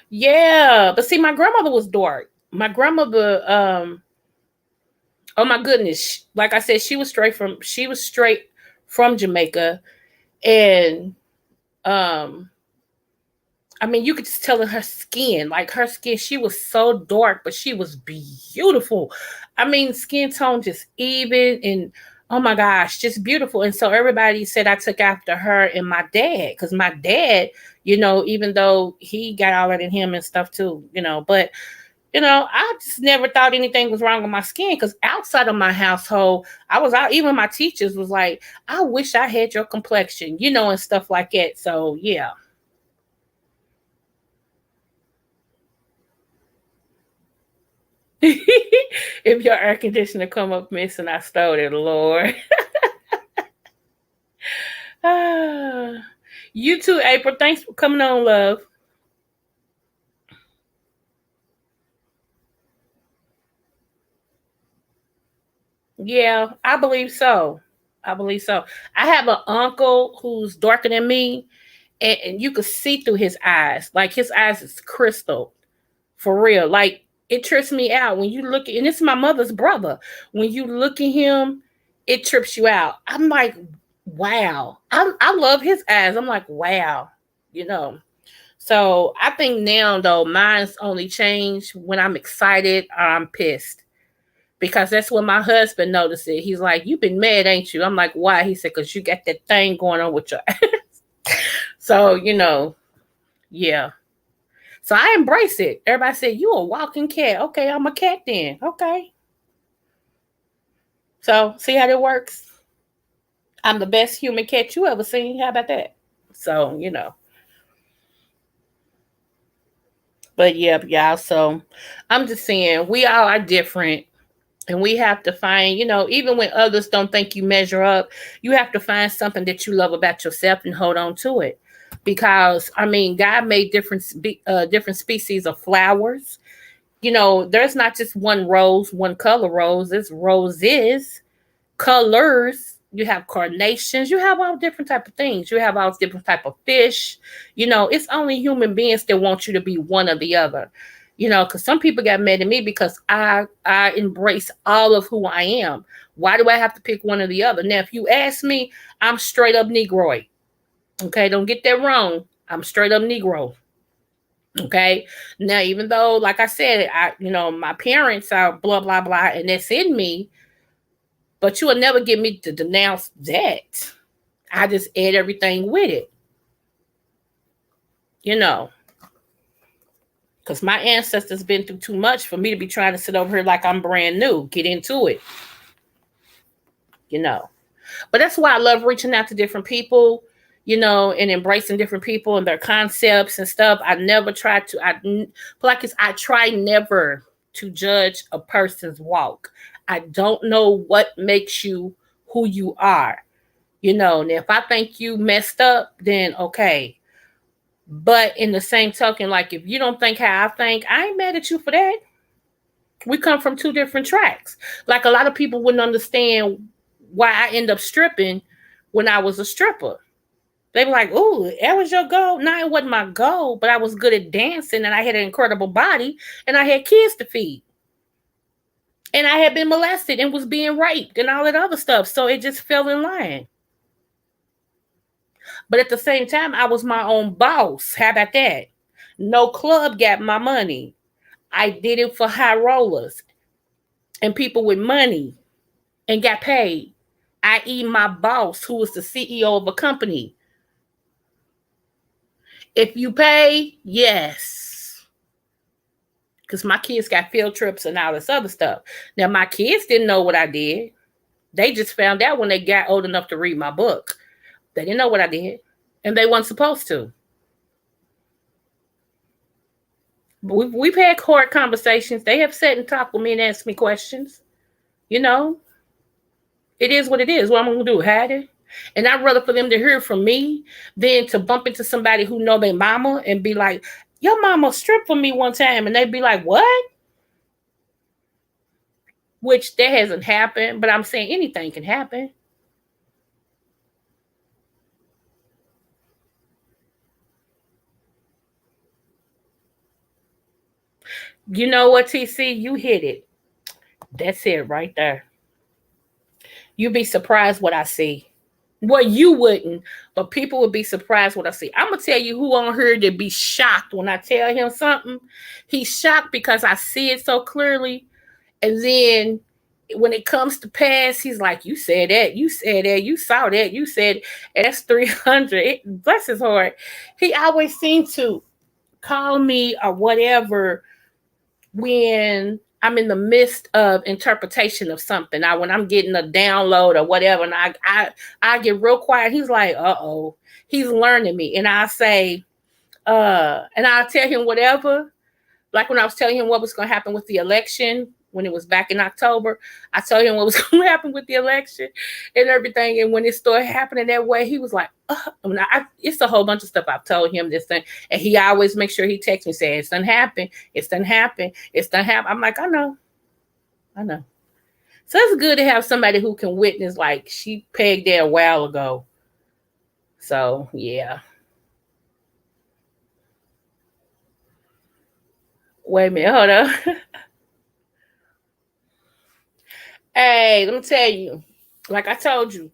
Yeah, but see, my grandmother was dark. My grandmother, oh my goodness, like I said, she was straight from Jamaica, and um, I mean, you could just tell in her skin, like her skin, she was so dark, but she was beautiful. I mean, skin tone just even, and Oh my gosh, just beautiful. And so everybody said I took after her and my dad, because my dad, even though he got all that in him and stuff too, but I just never thought anything was wrong with my skin, because outside of my household, I was out. Even my teachers was like, "I wish I had your complexion," and stuff like that. So yeah. If your air conditioner come up missing, I stole it, Lord. You too, April. Thanks for coming on, love. Yeah, I believe so. I believe so. I have an uncle who's darker than me, and you could see through his eyes. Like his eyes is crystal, for real. Like it trips me out when you look at, and it's my mother's brother. When you look at him, it trips you out. I'm like, wow. I love his eyes. I'm like, wow. You know. So I think now though, mine's only changed when I'm excited or I'm pissed. Because that's when my husband noticed it. He's like, "You've been mad, ain't you?" I'm like, "Why?" He said, "Because you got that thing going on with your ass." So, yeah. So I embrace it. Everybody said, "You a walking cat." Okay, I'm a cat then. Okay. So see how that works? I'm the best human cat you ever seen. How about that? So, but yeah, y'all. So I'm just saying we all are different. And we have to find, even when others don't think you measure up, you have to find something that you love about yourself and hold on to it. Because I mean, God made different species of flowers. There's not just one rose, one color rose. It's roses, colors. You have carnations. You have all different type of things. You have all different type of fish. It's only human beings that want you to be one or the other. Because some people got mad at me because I embrace all of who I am. Why do I have to pick one or the other? Now, if you ask me, I'm straight up Negroid. Okay, don't get that wrong. I'm straight up Negro. Okay. Now, even though, like I said, my parents are blah blah blah, and that's in me, but you will never get me to denounce that. I just add everything with it, you know, because my ancestors been through too much for me to be trying to sit over here like I'm brand new. Get into it, you know. But that's why I love reaching out to different people, and embracing different people and their concepts and stuff. I never try to. Like I try never to judge a person's walk. I don't know what makes you who you are. Now if I think you messed up, then okay. But in the same token, like if you don't think how I think, I ain't mad at you for that. We come from two different tracks. Like a lot of people wouldn't understand why I end up stripping when I was a stripper. They were like, "Ooh, that was your goal." No, it wasn't my goal, but I was good at dancing and I had an incredible body and I had kids to feed. And I had been molested and was being raped and all that other stuff. So it just fell in line. But at the same time, I was my own boss. How about that? No club got my money. I did it for high rollers and people with money and got paid, i.e., my boss, who was the CEO of a company. If you pay, yes. Because my kids got field trips and all this other stuff. Now, my kids didn't know what I did. They just found out when they got old enough to read my book. They didn't know what I did. And they weren't supposed to. We've had hard conversations. They have sat and talked with me and asked me questions. You know, it is what it is. What I'm going to do, hide it? And I'd rather for them to hear from me than to bump into somebody who know their mama and be like, "Your mama stripped for me one time," and they'd be like, "What?" Which that hasn't happened, but I'm saying anything can happen. You know what, TC? You hit it. That's it right there. You'd be surprised what I see. Well, you wouldn't, but people would be surprised what I see. I'm gonna tell you who on here to be shocked when I tell him something. He's shocked because I see it so clearly, and then when it comes to pass, he's like, you said that, you said that, you saw that, you said that's 300. Bless his heart. He always seemed to call me or whatever when I'm in the midst of interpretation of something. When I'm getting a download or whatever, and I get real quiet. He's like, uh-oh. He's learning me. And I say, and I'll tell him whatever. Like when I was telling him what was going to happen with the election when it was back in October, I told him what was going to happen with the election and everything. And when it started happening that way, he was like, it's a whole bunch of stuff I've told him this thing. And he always makes sure he texts me saying, it's done happen. It's done happen. It's done happen. I'm like, I know. So it's good to have somebody who can witness, like she pegged there a while ago. So, yeah. Wait a minute. Hold on. Hey, let me tell you, like I told you,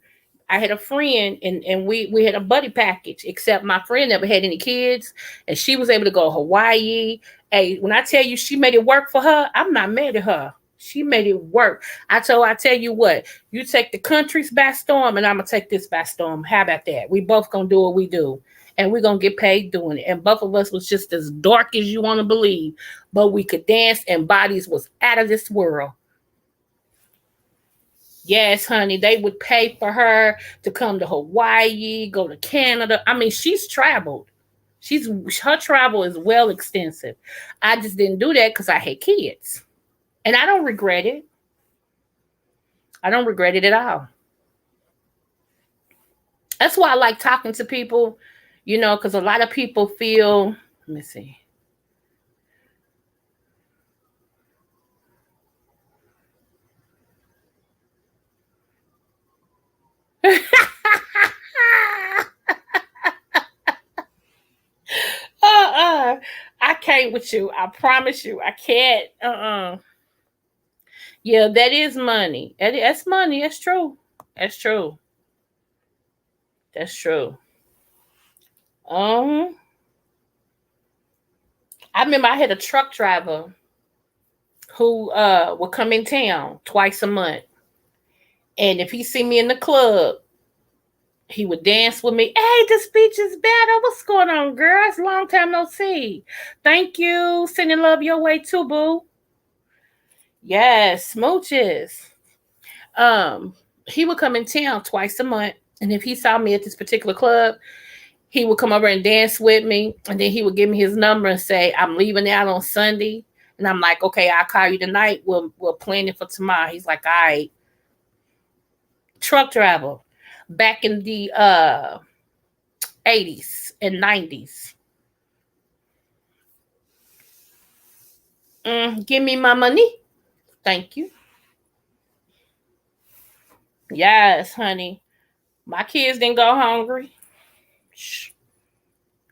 I had a friend and we had a buddy package, except my friend never had any kids and she was able to go to Hawaii. Hey, when I tell you she made it work for her, I'm not mad at her. She made it work. I tell you what, you take the countries by storm and I'm gonna take this by storm. How about that? We both gonna do what we do. And we're gonna get paid doing it. And both of us was just as dark as you want to believe, but we could dance and bodies was out of this world. Yes, honey, they would pay for her to come to Hawaii, go to Canada. I mean, she's traveled. She's Her travel is well extensive. I just didn't do that because I had kids, and I don't regret it. I don't regret it at all. That's why I like talking to people, because a lot of people feel. Let me see. I can't with you. I promise you, I can't. Yeah, that is money. That's money. That's true. That's true. That's true. Um, I remember I had a truck driver who would come in town twice a month, and if he see me in the club, he would dance with me. Hey, this beach is better. What's going on, girl? It's a long time no see. Thank you. Sending love your way too, boo. Yes, smooches. Um, he would come in town twice a month, and if he saw me at this particular club, he would come over and dance with me, and then he would give me his number and say, "I'm leaving out on Sunday." And I'm like, "Okay, I'll call you tonight. We'll plan it for tomorrow." He's like, "All right." Truck driver, back in the 80s and 90s. Give me my money. Thank you. Yes, honey. My kids didn't go hungry. Shh.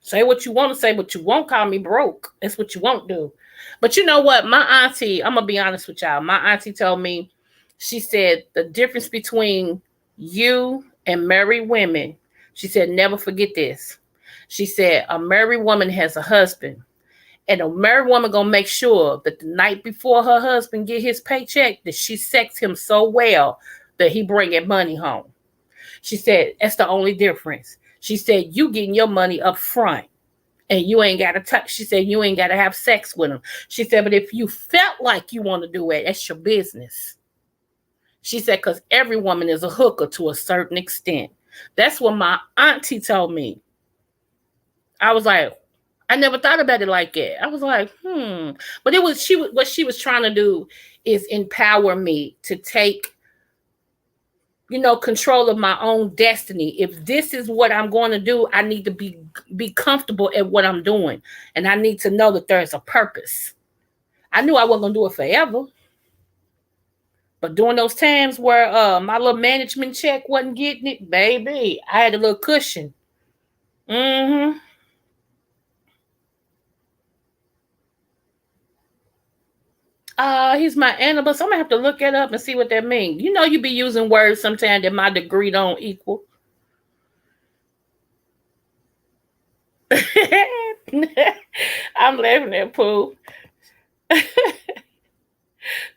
Say what you want to say, but you won't call me broke. That's what you won't do. But you know what? My auntie, I'm going to be honest with y'all. My auntie told me, she said, the difference between you and married women, she said, never forget this. She said, a married woman has a husband. And a married woman gonna make sure that the night before her husband get his paycheck, that she sex him so well that he bring that money home. She said, that's the only difference. She said, you getting your money up front and you ain't got to touch. She said, you ain't got to have sex with him. She said, but if you felt like you want to do it, that's your business. She said, because every woman is a hooker to a certain extent. That's what my auntie told me. I was like, I never thought about it like that. I was like, But what she was trying to do is empower me to take control of my own destiny. If this is what I'm going to do, I need to be comfortable at what I'm doing. And I need to know that there's a purpose. I knew I wasn't going to do it forever. But during those times where my little management check wasn't getting it, baby, I had a little cushion. Mm-hmm. He's my animal, so I'm gonna have to look it up and see what that means. You be using words sometimes that my degree don't equal. I'm laughing at Pooh.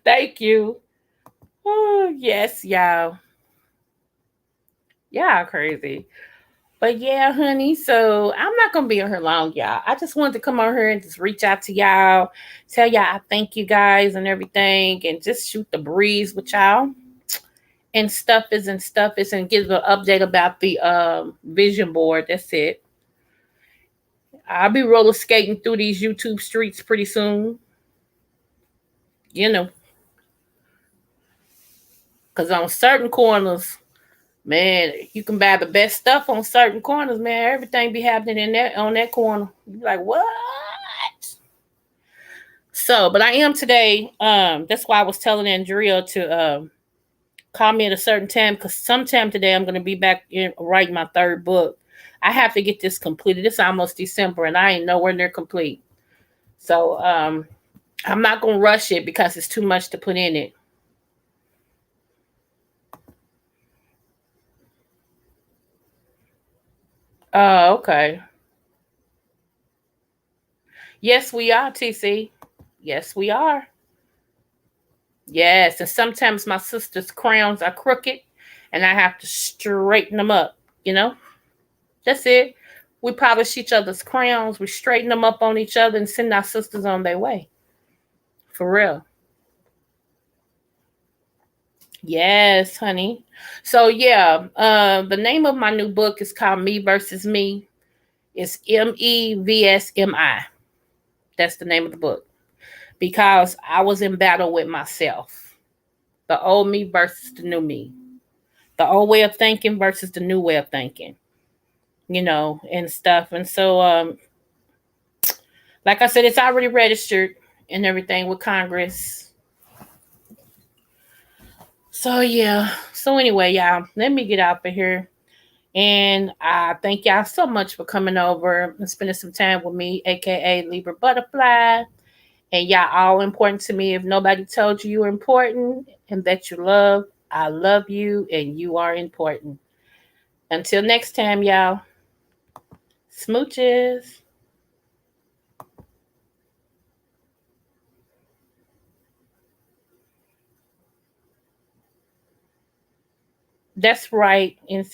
Thank you. Oh, yes, y'all. Y'all crazy. But yeah, honey. So I'm not gonna be on here long, y'all. I just wanted to come on here and just reach out to y'all, tell y'all I thank you guys and everything, and just shoot the breeze with y'all and stuff is and give an update about the vision board. That's it. I'll be roller skating through these YouTube streets pretty soon. You know, because on certain corners, man, you can buy the best stuff on certain corners, man. Everything be happening in that on that corner. You be like, what? So, but I am today. That's why I was telling Andrea to call me at a certain time because sometime today I'm gonna be back in writing my third book. I have to get this completed. It's almost December and I ain't nowhere near complete. So I'm not gonna rush it because it's too much to put in it. Oh, okay. Yes, we are, TC. Yes, we are. Yes, and sometimes my sister's crowns are crooked and I have to straighten them up, you know? That's it. We polish each other's crowns, we straighten them up on each other and send our sisters on their way. For real. Yes, honey. So yeah, the name of my new book is called Me versus Me. It's MEVSMI. That's the name of the book. Because I was in battle with myself. The old me versus the new me. The old way of thinking versus the new way of thinking. And stuff. And so like I said, it's already registered and everything with Congress. So yeah. So anyway, y'all, let me get out of here. And I thank y'all so much for coming over and spending some time with me, aka Libra Butterfly. And y'all all important to me. If nobody told you you're important and that you love, I love you and you are important. Until next time, y'all. Smooches. That's right, NC.